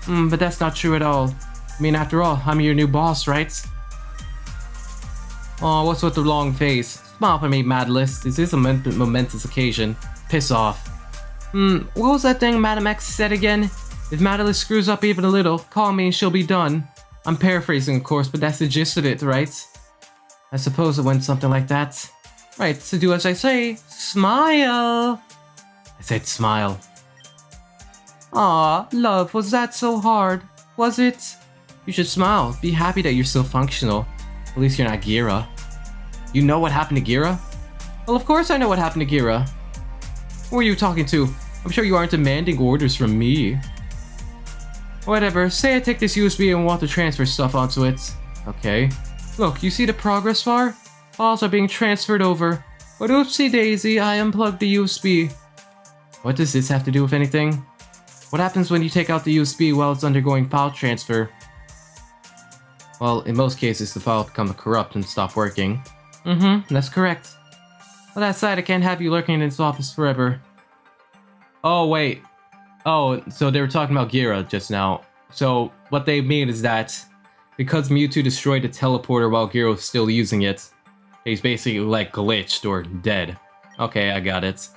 But that's not true at all. I mean, after all, I'm your new boss, right? Aw, what's with the long face? Smile for me, Madalis. This is a momentous occasion. Piss off. What was that thing Madam X said again? If Madalis screws up even a little, call me and she'll be done. I'm paraphrasing, of course, but that's the gist of it, right? I suppose it went something like that. Right, so do as I say. Smile! I said smile. Aw, love, was that so hard? Was it? You should smile. Be happy that you're still functional. At least you're not Gira. You know what happened to Gira? Well, of course I know what happened to Gira. Who are you talking to? I'm sure you aren't demanding orders from me. Whatever, say I take this USB and want to transfer stuff onto it. Okay. Look, you see the progress bar? Files are being transferred over. But oopsie daisy, I unplugged the USB. What does this have to do with anything? What happens when you take out the USB while it's undergoing file transfer? Well, in most cases, the file becomes corrupt and stop working. That's correct. Well, that said, I can't have you lurking in this office forever. Oh, wait. Oh, so they were talking about Gira just now. So, what they mean is that because Mewtwo destroyed the teleporter while Gira was still using it, he's basically like glitched or dead. Okay, I got it.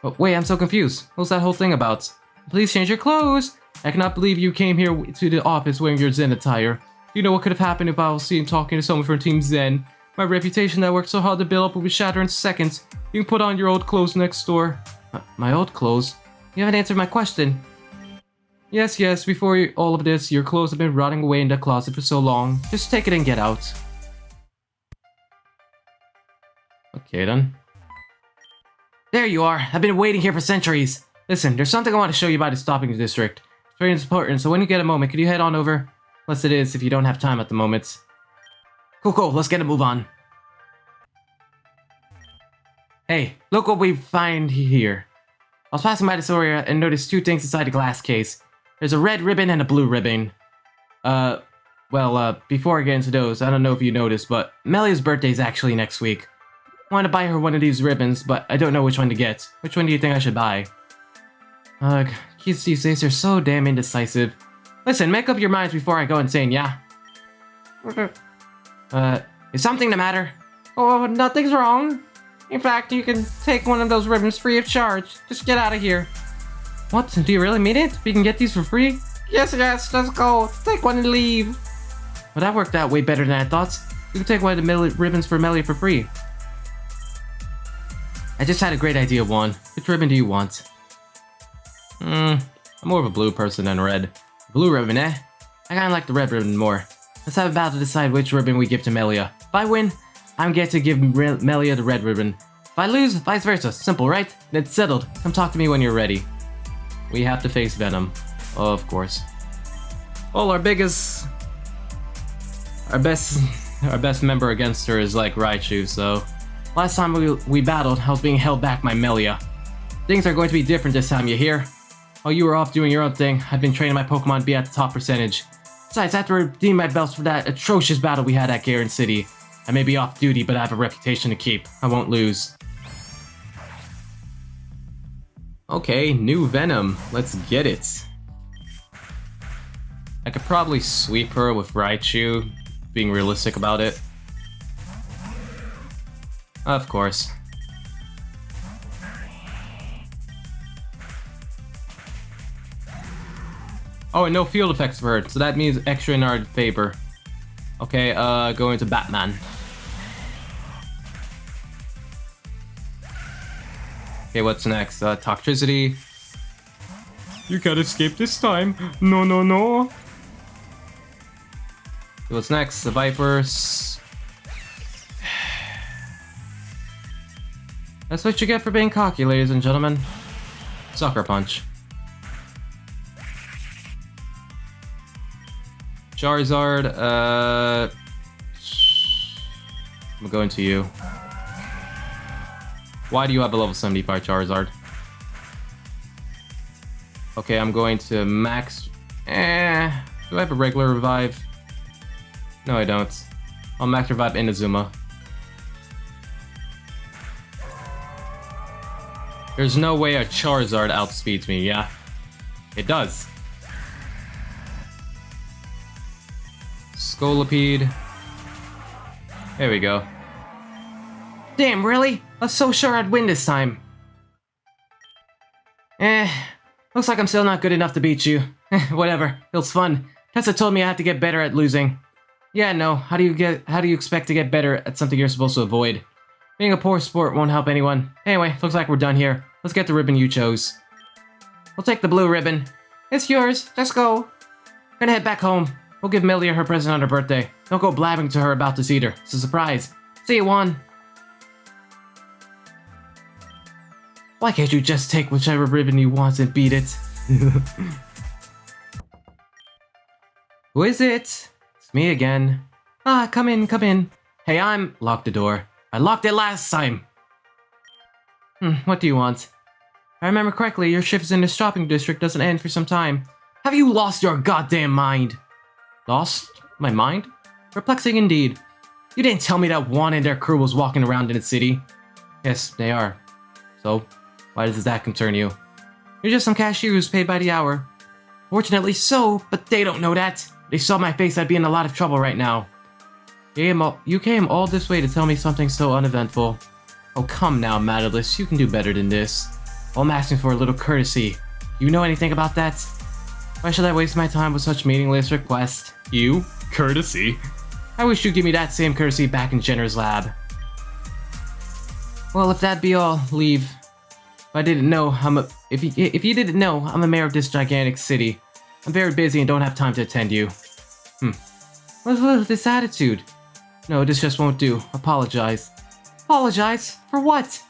But wait, I'm so confused. What's that whole thing about? Please change your clothes! I cannot believe you came here to the office wearing your Zen attire. You know what could have happened if I was seen talking to someone from Team Zen? My reputation that I worked so hard to build up will be shattered in seconds. You can put on your old clothes next door. My old clothes? You haven't answered my question. Yes, before all of this, your clothes have been rotting away in the closet for so long. Just take it and get out. Okay then. There you are. I've been waiting here for centuries. Listen, there's something I want to show you about the stopping district. It's very important, so when you get a moment, could you head on over? Unless it is, if you don't have time at the moment. Cool, let's get a move on. Hey, look what we find here. I was passing by this area and noticed two things inside a glass case. There's a red ribbon and a blue ribbon. Before I get into those, I don't know if you noticed, but Melia's birthday is actually next week. I want to buy her one of these ribbons, but I don't know which one to get. Which one do you think I should buy? Kids these days are so damn indecisive. Listen, make up your minds before I go insane, yeah? Is something the matter? Oh, nothing's wrong. In fact, you can take one of those ribbons free of charge. Just get out of here. What? Do you really mean it? We can get these for free? Yes, let's go. Take one and leave. Well, that worked out way better than I thought. You can take one of the ribbons for Melia for free. I just had a great idea, Juan. Which ribbon do you want? I'm more of a blue person than red. Blue ribbon, eh? I kinda like the red ribbon more. Let's have a battle to decide which ribbon we give to Melia. If I win, I'm going to give Melia the red ribbon. If I lose, vice versa. Simple, right? It's settled. Come talk to me when you're ready. We have to face Venom. Of course. Well, our best member against her is like Raichu, so... Last time we battled, I was being held back by Melia. Things are going to be different this time, you hear? While you were off doing your own thing, I've been training my Pokemon to be at the top percentage. Besides, I have to redeem my belts for that atrocious battle we had at Garen City. I may be off duty, but I have a reputation to keep. I won't lose. Okay, new Venom. Let's get it. I could probably sweep her with Raichu, being realistic about it. Of course. Oh, and no field effects for her, so that means extra in our favor. Okay, going to Batman. Okay, what's next? Toxicity. You can't escape this time. No. Okay, what's next? The Vipers. That's what you get for being cocky, ladies and gentlemen. Sucker Punch. Charizard, I'm going to you. Why do you have a level 75 Charizard? Okay, I'm going to max... do I have a regular revive? No, I don't. I'll max revive Inazuma. There's no way a Charizard outspeeds me, yeah? It does. Scolipede. There we go. Damn, really? I was so sure I'd win this time. Looks like I'm still not good enough to beat you. Whatever, feels fun. Tessa told me I have to get better at losing. Yeah, no, how do you expect to get better at something you're supposed to avoid? Being a poor sport won't help anyone. Anyway, looks like we're done here. Let's get the ribbon you chose. We'll take the blue ribbon. It's yours, just go. Gonna head back home. We'll give Melia her present on her birthday. Don't go blabbing to her about this either. It's a surprise. See you, Juan. Why can't you just take whichever ribbon you want and beat it? Who is it? It's me again. Ah, come in, come in. Hey, Lock the door. I locked it last time. What do you want? If I remember correctly, your shift in the shopping district doesn't end for some time. Have you lost your goddamn mind? Lost? My mind? Perplexing indeed. You didn't tell me that Juan and their crew was walking around in the city. Yes, they are. So, why does that concern you? You're just some cashiers paid by the hour. Fortunately so, but they don't know that. If they saw my face, I'd be in a lot of trouble right now. You came all this way to tell me something so uneventful. Oh, come now, Matterless. You can do better than this. I'm asking for a little courtesy. You know anything about that? Why should I waste my time with such meaningless requests? You? Courtesy? I wish you'd give me that same courtesy back in Jenner's lab. Well, if that be all, leave. If I didn't know, if you didn't know, I'm a mayor of this gigantic city. I'm very busy and don't have time to attend you. What's with this attitude? No, this just won't do. Apologize. Apologize? For what?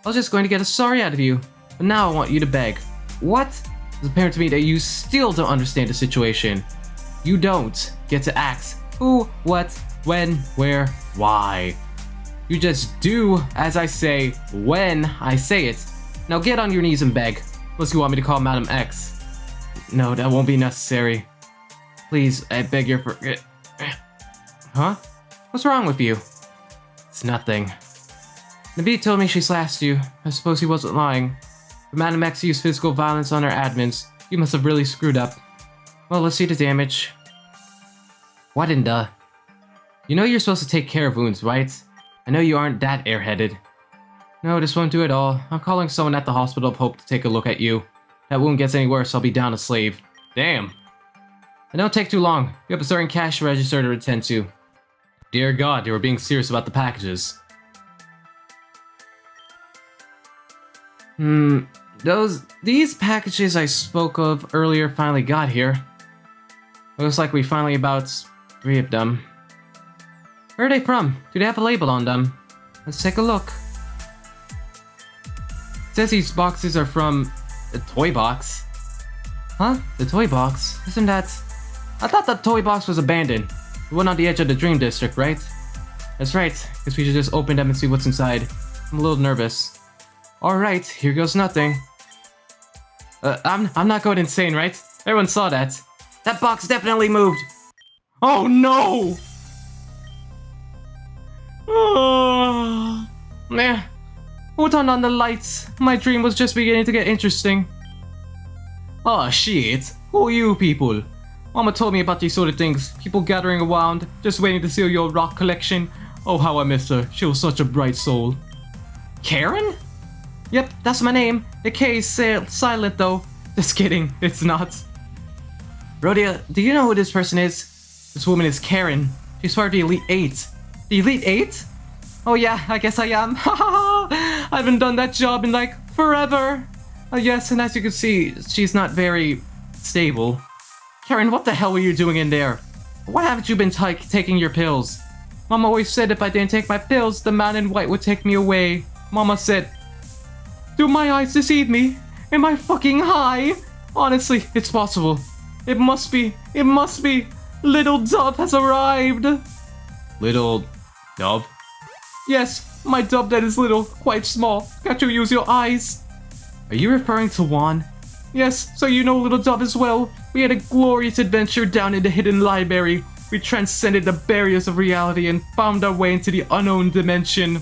I was just going to get a sorry out of you, but now I want you to beg. What? It's apparent to me that you still don't understand the situation. You don't get to ask who, what, when, where, why. You just do as I say when I say it. Now get on your knees and beg, unless you want me to call Madam X. No, that won't be necessary. Please, I beg your Huh? What's wrong with you? It's nothing. Naveed told me she slashed you. I suppose he wasn't lying. But Madam X used physical violence on her admins. You must have really screwed up. Well, let's see the damage. What in the... You know you're supposed to take care of wounds, right? I know you aren't that airheaded. No, this won't do it all. I'm calling someone at the Hospital of Hope to take a look at you. If that wound gets any worse, I'll be down a slave. Damn. And don't take too long. You have a certain cash register to attend to. Dear God, they were being serious about the packages. These packages I spoke of earlier finally got here. Looks like we finally about 3 of them. Where are they from? Do they have a label on them? Let's take a look. It says these boxes are from the toy box. Huh? The toy box? Isn't that... I thought the toy box was abandoned. The one on the edge of the Dream District, right? That's right. Guess we should just open them and see what's inside. I'm a little nervous. Alright, here goes nothing. I'm not going insane, right? Everyone saw that. That box definitely moved. Oh no! Meh. Who turned on the lights? My dream was just beginning to get interesting. Oh shit. Who are you people? Mama told me about these sort of things. People gathering around, just waiting to see your rock collection. Oh, how I miss her. She was such a bright soul. Karen? Yep, that's my name. The K is silent though. Just kidding, it's not. Rhodia, do you know who this person is? This woman is Karen. She's part of the Elite 8. The Elite 8? Oh yeah, I guess I am. I haven't done that job in like forever. Yes, and as you can see, she's not very stable. Karen, what the hell were you doing in there? Why haven't you been taking your pills? Mom always said if I didn't take my pills, the man in white would take me away. Mama said, do my eyes deceive me? Am I fucking high? Honestly, it's possible. It must be. Little Dove has arrived. Little Dove? Yes, my dove that is little, quite small. Can't you use your eyes? Are you referring to Juan? Yes, so you know Little Dove as well. We had a glorious adventure down in the hidden library. We transcended the barriers of reality and found our way into the unknown dimension.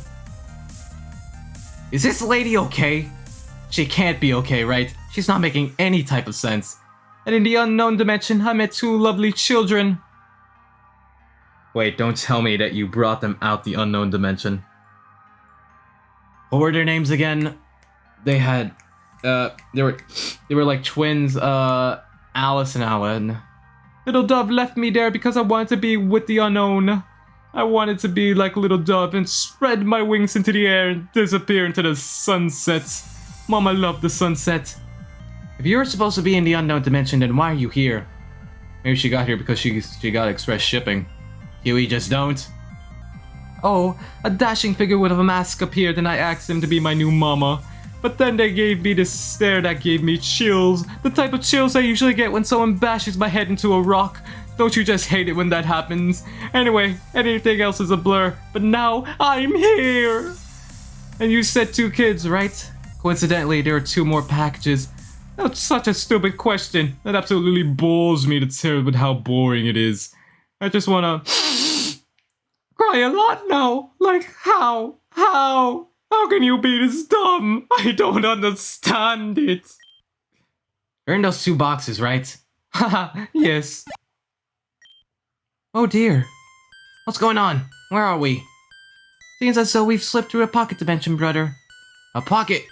Is this lady okay? She can't be okay, right? She's not making any type of sense. And in the unknown dimension, I met two lovely children. Wait, don't tell me that you brought them out the unknown dimension. What were their names again? They had, they were like twins, Alice and Alan. Little Dove left me there because I wanted to be with the unknown. I wanted to be like Little Dove and spread my wings into the air and disappear into the sunset. Mama loved the sunset. If you're supposed to be in the unknown dimension, then why are you here? Maybe she got here because she got express shipping. Here we just don't. Oh, a dashing figure with a mask appeared and I asked him to be my new mama. But then they gave me this stare that gave me chills. The type of chills I usually get when someone bashes my head into a rock. Don't you just hate it when that happens? Anyway, anything else is a blur. But now, I'm here! And you said 2 kids, right? Coincidentally, there are 2 more packages. That's such a stupid question. That absolutely bores me to tears with how boring it is. I just wanna cry a lot now. Like, how? How? How can you be this dumb? I don't understand it. You're in those 2 boxes, right? Haha, yes. Oh dear. What's going on? Where are we? Seems as though we've slipped through a pocket dimension, brother. A pocket?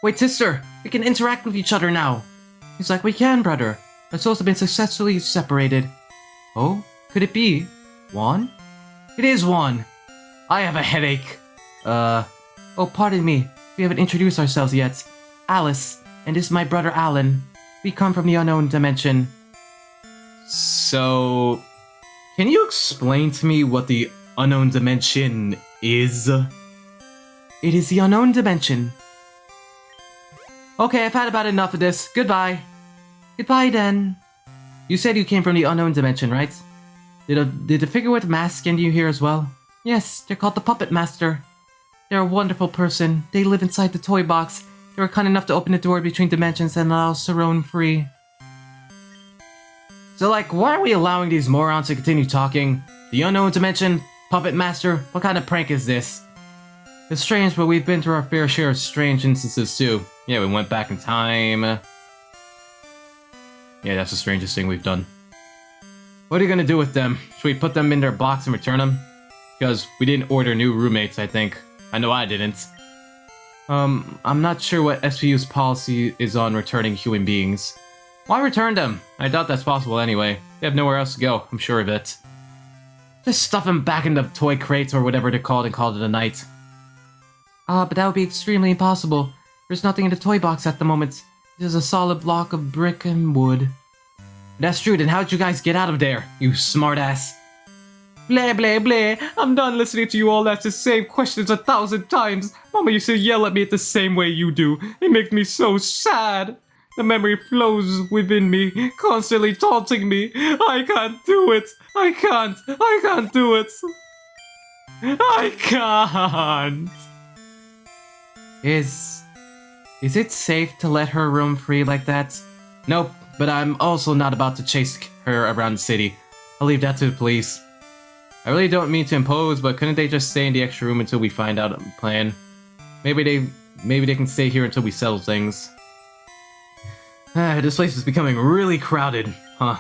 Wait, sister, we can interact with each other now. It's like we can, brother. Our souls have been successfully separated. Oh, could it be Juan? It is Juan. I have a headache. Oh, pardon me. We haven't introduced ourselves yet. Alice, and this is my brother Alan. We come from the unknown dimension. So, can you explain to me what the unknown dimension is? It is the unknown dimension. Okay, I've had about enough of this. Goodbye. Goodbye, then. You said you came from the unknown dimension, right? Did the figure with the mask send you here as well? Yes, they're called the Puppet Master. They're a wonderful person. They live inside the toy box. They were kind enough to open the door between dimensions and allow us to roam free. So, like, why are we allowing these morons to continue talking? The unknown dimension? Puppet Master? What kind of prank is this? It's strange, but we've been through our fair share of strange instances too. Yeah, we went back in time. Yeah, that's the strangest thing we've done. What are you gonna do with them? Should we put them in their box and return them? Because we didn't order new roommates, I think. I know I didn't. I'm not sure what SPU's policy is on returning human beings. Why return them? I doubt that's possible anyway. They have nowhere else to go, I'm sure of it. Just stuff them back in the toy crates or whatever they're called and call it a night. But that would be extremely impossible. There's nothing in the toy box at the moment. There's a solid block of brick and wood. That's true, then how'd you guys get out of there, you smartass? Blah blah blah, I'm done listening to you all ask the same questions 1,000 times. Mama used to yell at me the same way you do. It makes me so sad. The memory flows within me, constantly taunting me. I can't do it. I can't do it. I can't. Is it safe to let her roam free like that? Nope, but I'm also not about to chase her around the city. I'll leave that to the police. I really don't mean to impose, but couldn't they just stay in the extra room until we find out a plan? Maybe they can stay here until we settle things. This place is becoming really crowded, huh?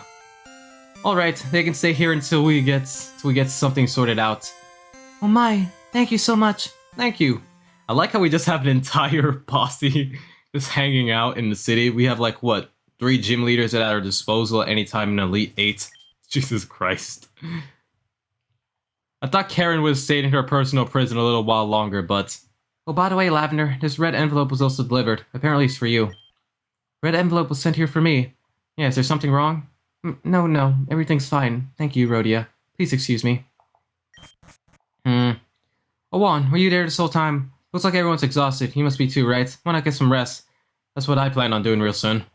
Alright, they can stay here until we get something sorted out. Oh my, thank you so much. Thank you. I like how we just have an entire posse just hanging out in the city. We have like, what, 3 gym leaders at our disposal at any time in Elite 8? Jesus Christ. I thought Karen would have stayed in her personal prison a little while longer, but... Oh, by the way, Lavender, this red envelope was also delivered. Apparently it's for you. Red envelope was sent here for me. Yeah, is there something wrong? No, everything's fine. Thank you, Rhodia. Please excuse me. Oh, Juan, were you there this whole time? Looks like everyone's exhausted. You must be too, right? Why not get some rest? That's what I plan on doing real soon.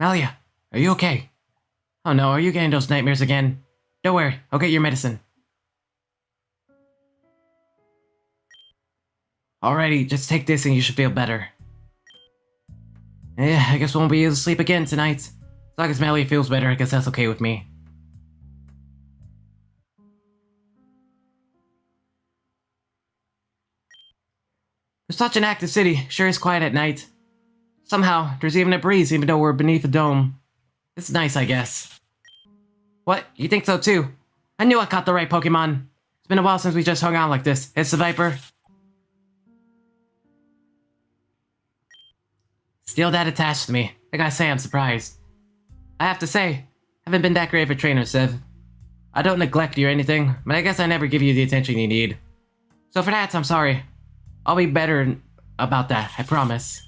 Malia, are you okay? Oh no, are you getting those nightmares again? Don't worry, I'll get your medicine. Alrighty, just take this and you should feel better. Yeah, I guess we won't be able to sleep again tonight. As long as Melia feels better, I guess that's okay with me. For such an active city, sure is quiet at night. Somehow, there's even a breeze even though we're beneath a dome. It's nice, I guess. What? You think so too? I knew I caught the right Pokemon. It's been a while since we just hung out like this. It's the Viper. Still that attached to me. I gotta say I'm surprised. I have to say, I haven't been that great of a trainer, Civ. I don't neglect you or anything, but I guess I never give you the attention you need. So for that, I'm sorry. I'll be better about that, I promise.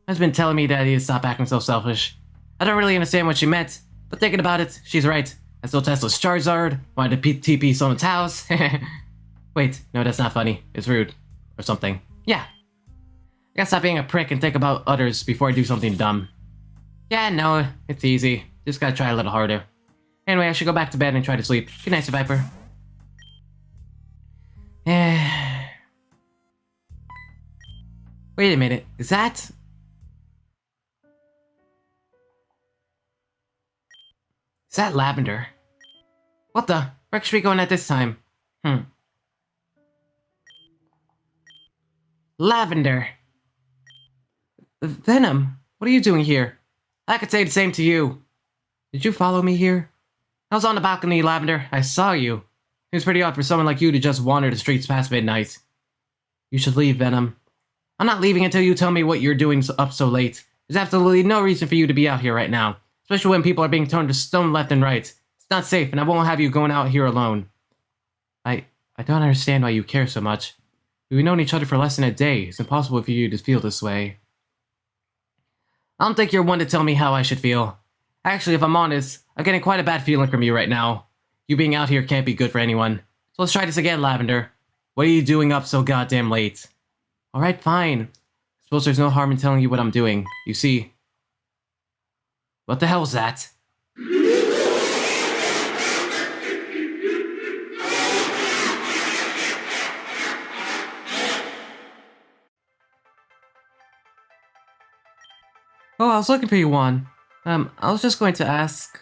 Has been telling me that I need to stop acting so selfish. I don't really understand what she meant, but thinking about it, she's right. I stole Tesla's Charizard, wanted to TP someone's house. Wait, no, that's not funny. It's rude. Or something. Yeah. I gotta stop being a prick and think about others before I do something dumb. Yeah, no, it's easy. Just gotta try a little harder. Anyway, I should go back to bed and try to sleep. Good night, Viper. Wait a minute, is that... Is that Lavender? What the? Where should we going at this time? Lavender! Venom, what are you doing here? I could say the same to you. Did you follow me here? I was on the balcony, Lavender. I saw you. It was pretty odd for someone like you to just wander the streets past midnight. You should leave, Venom. I'm not leaving until you tell me what you're doing up so late. There's absolutely no reason for you to be out here right now. Especially when people are being turned to stone left and right. It's not safe, and I won't have you going out here alone. I don't understand why you care so much. We've known each other for less than a day. It's impossible for you to feel this way. I don't think you're one to tell me how I should feel. Actually, if I'm honest, I'm getting quite a bad feeling from you right now. You being out here can't be good for anyone. So let's try this again, Lavender. What are you doing up so goddamn late? Alright, fine. Suppose there's no harm in telling you what I'm doing. You see... What the hell was that? Oh, I was looking for you, Juan. I was just going to ask...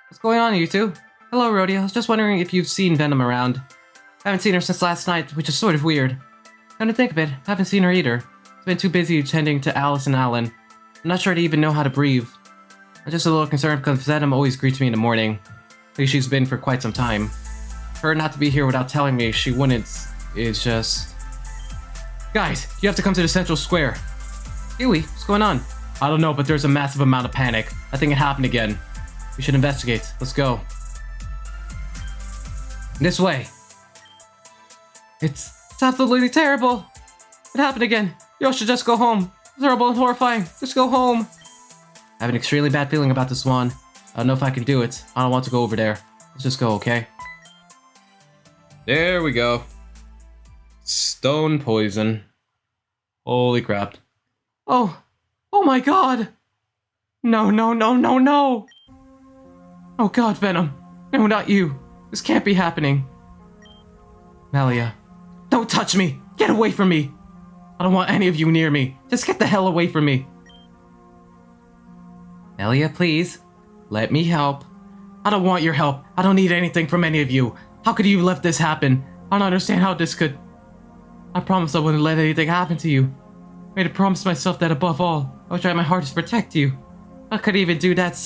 What's going on, you two? Hello, Rhodey. I was just wondering if you've seen Venom around. I haven't seen her since last night, which is sort of weird. Come to think of it, I haven't seen her either. I've been too busy tending to Alice and Alan. I'm not sure to even know how to breathe. I'm just a little concerned because Venom always greets me in the morning. At least she's been for quite some time. For her not to be here without telling me she wouldn't is just... Guys, you have to come to the central square. Huey, what's going on? I don't know, but there's a massive amount of panic. I think it happened again. We should investigate. Let's go. This way. It's absolutely terrible. It happened again. You should just go home. It's horrible and horrifying. Just go home. I have an extremely bad feeling about this one. I don't know if I can do it. I don't want to go over there. Let's just go, okay? There we go. Stone poison. Holy crap. Oh. Oh my god. No, no, no, no, no. Oh god, Venom. No, not you. This can't be happening. Melia. Don't touch me. Get away from me. I don't want any of you near me. Just get the hell away from me. Melia, please. Let me help. I don't want your help. I don't need anything from any of you. How could you let this happen? I don't understand how this could... I promised I wouldn't let anything happen to you. I made a promise to myself that above all, I would try my hardest to protect you. I could even do that.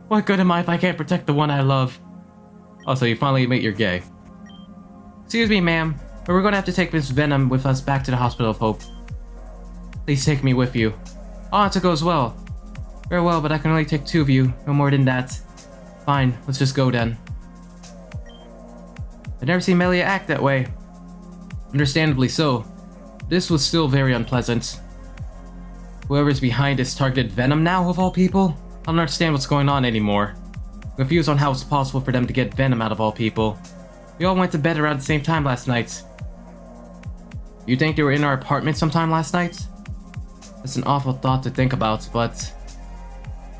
What good am I if I can't protect the one I love? Also, you finally admit you're gay. Excuse me, ma'am, but we're going to have to take Miss Venom with us back to the Hospital of Hope. Please take me with you. I want to go as well. Very well, but I can only take 2 of you, no more than that. Fine, let's just go then. I've never seen Melia act that way. Understandably so. This was still very unpleasant. Whoever's behind this targeted Venom now, of all people? I don't understand what's going on anymore. I'm confused on how it's possible for them to get Venom out of all people. We all went to bed around the same time last night. You think they were in our apartment sometime last night? That's an awful thought to think about, but...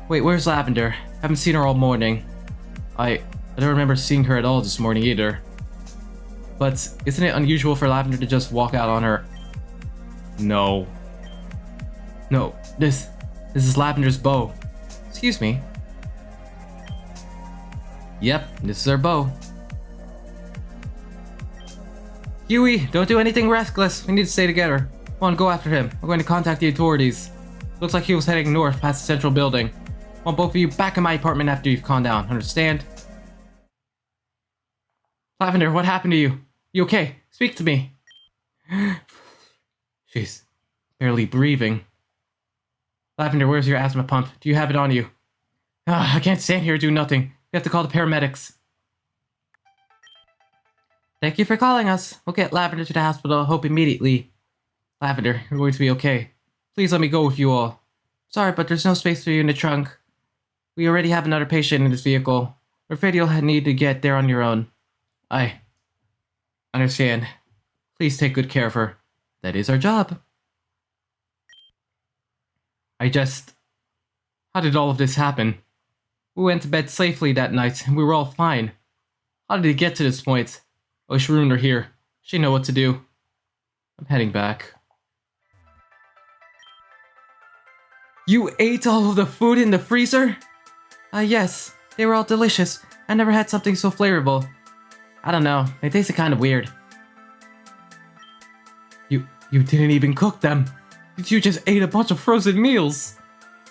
Wait, where's Lavender? Haven't seen her all morning. I don't remember seeing her at all this morning either. But isn't it unusual for Lavender to just walk out on her? No. No, this is Lavender's bow. Excuse me. Yep, this is her bow. Huey, don't do anything reckless. We need to stay together. Come on, go after him. I'm going to contact the authorities. Looks like he was heading north past the central building. I want both of you back in my apartment after you've calmed down. Understand? Lavender, what happened to you? You okay? Speak to me. She's barely breathing. Lavender, where's your asthma pump? Do you have it on you? I can't stand here and do nothing. We have to call the paramedics. Thank you for calling us. We'll get Lavender to the hospital, hope immediately. Lavender, you're going to be okay. Please let me go with you all. Sorry, but there's no space for you in the trunk. We already have another patient in this vehicle. We're afraid you'll need to get there on your own. I understand. Please take good care of her. That is our job. How did all of this happen? We went to bed safely that night, and we were all fine. How did it get to this point? Oh, Shroon are here. She know what to do. I'm heading back. You ate all of the food in the freezer? Yes. They were all delicious. I never had something so flavorful. I don't know. They tasted kind of weird. You didn't even cook them. You just ate a bunch of frozen meals.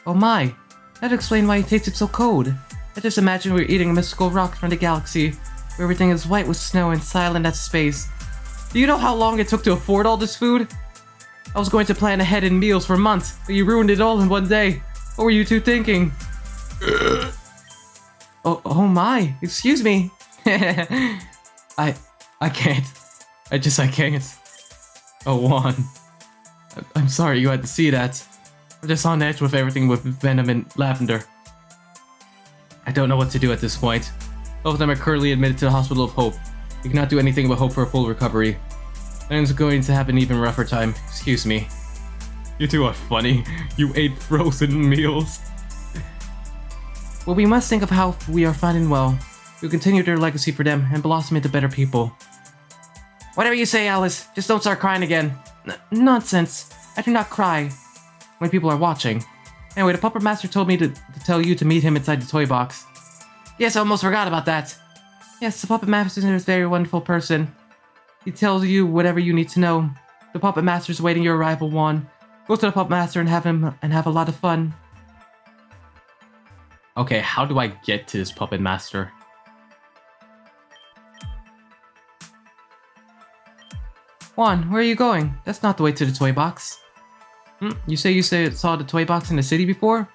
Oh my. That'd explain why it tasted so cold. I just imagine we were eating a mystical rock from the galaxy, where everything is white with snow and silent as space. Do you know how long it took to afford all this food? I was going to plan ahead in meals for months, but you ruined it all in one day. What were you two thinking? Oh my, excuse me. I can't. I can't. Oh, Juan. I'm sorry you had to see that. I'm just on edge with everything with Venom and Lavender. I don't know what to do at this point. Both of them are currently admitted to the Hospital of Hope. We cannot do anything but hope for a full recovery. And it's going to have an even rougher time. Excuse me. You two are funny. You ate frozen meals. Well, we must think of how we are fine and well. We'll continue their legacy for them and blossom into better people. Whatever you say, Alice. Just don't start crying again. Nonsense. I do not cry when people are watching. Anyway, the Puppet Master told me to tell you to meet him inside the toy box. Yes, I almost forgot about that. Yes, the Puppet Master is a very wonderful person. He tells you whatever you need to know. The Puppet Master is awaiting your arrival, Juan. Go to the Puppet Master and have a lot of fun. Okay, how do I get to this Puppet Master? Juan, where are you going? That's not the way to the toy box. You saw the toy box in the city before?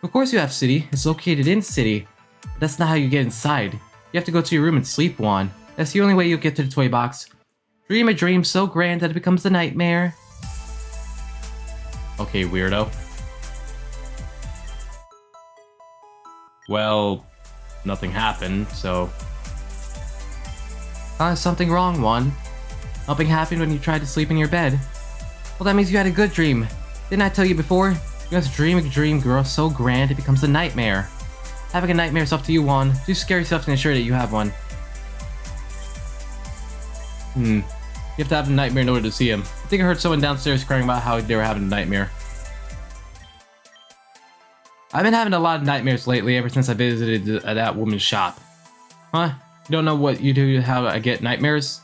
Of course you have city. It's located in city. But that's not how you get inside. You have to go to your room and sleep, Juan. That's the only way you'll get to the toy box. Dream a dream so grand that it becomes a nightmare. Okay, weirdo. Well, nothing happened, so... something wrong, Juan. Nothing happened when you tried to sleep in your bed. Well, that means you had a good dream. Didn't I tell you before? You have to dream a dream grow so grand it becomes a nightmare. Having a nightmare is up to you, Juan. Do scary stuff to ensure that you have one. You have to have a nightmare in order to see him. I think I heard someone downstairs crying about how they were having a nightmare. I've been having a lot of nightmares lately ever since I visited that woman's shop. Huh? You don't know what you do, how I get nightmares?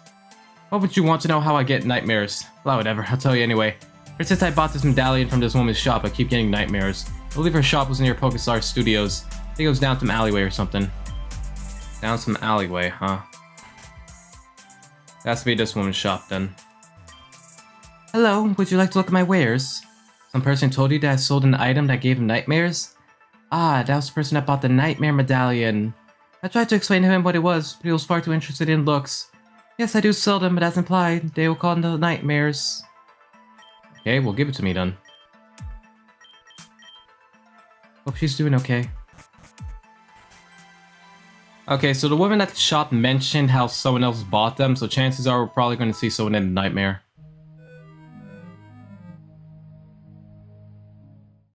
What would you want to know how I get nightmares? Well, whatever, I'll tell you anyway. Ever since I bought this medallion from this woman's shop, I keep getting nightmares. I believe her shop was near Pokestar Studios. I think it was down some alleyway or something. Down some alleyway, huh? It has to be this woman's shop then. Hello, would you like to look at my wares? Some person told you that I sold an item that gave him nightmares? Ah, that was the person that bought the nightmare medallion. I tried to explain to him what it was, but he was far too interested in looks. Yes, I do sell them, but as implied, they will call them the nightmares. Okay, well, give it to me then. Hope she's doing okay. Okay, so the woman at the shop mentioned how someone else bought them, so chances are we're probably going to see someone in the nightmare.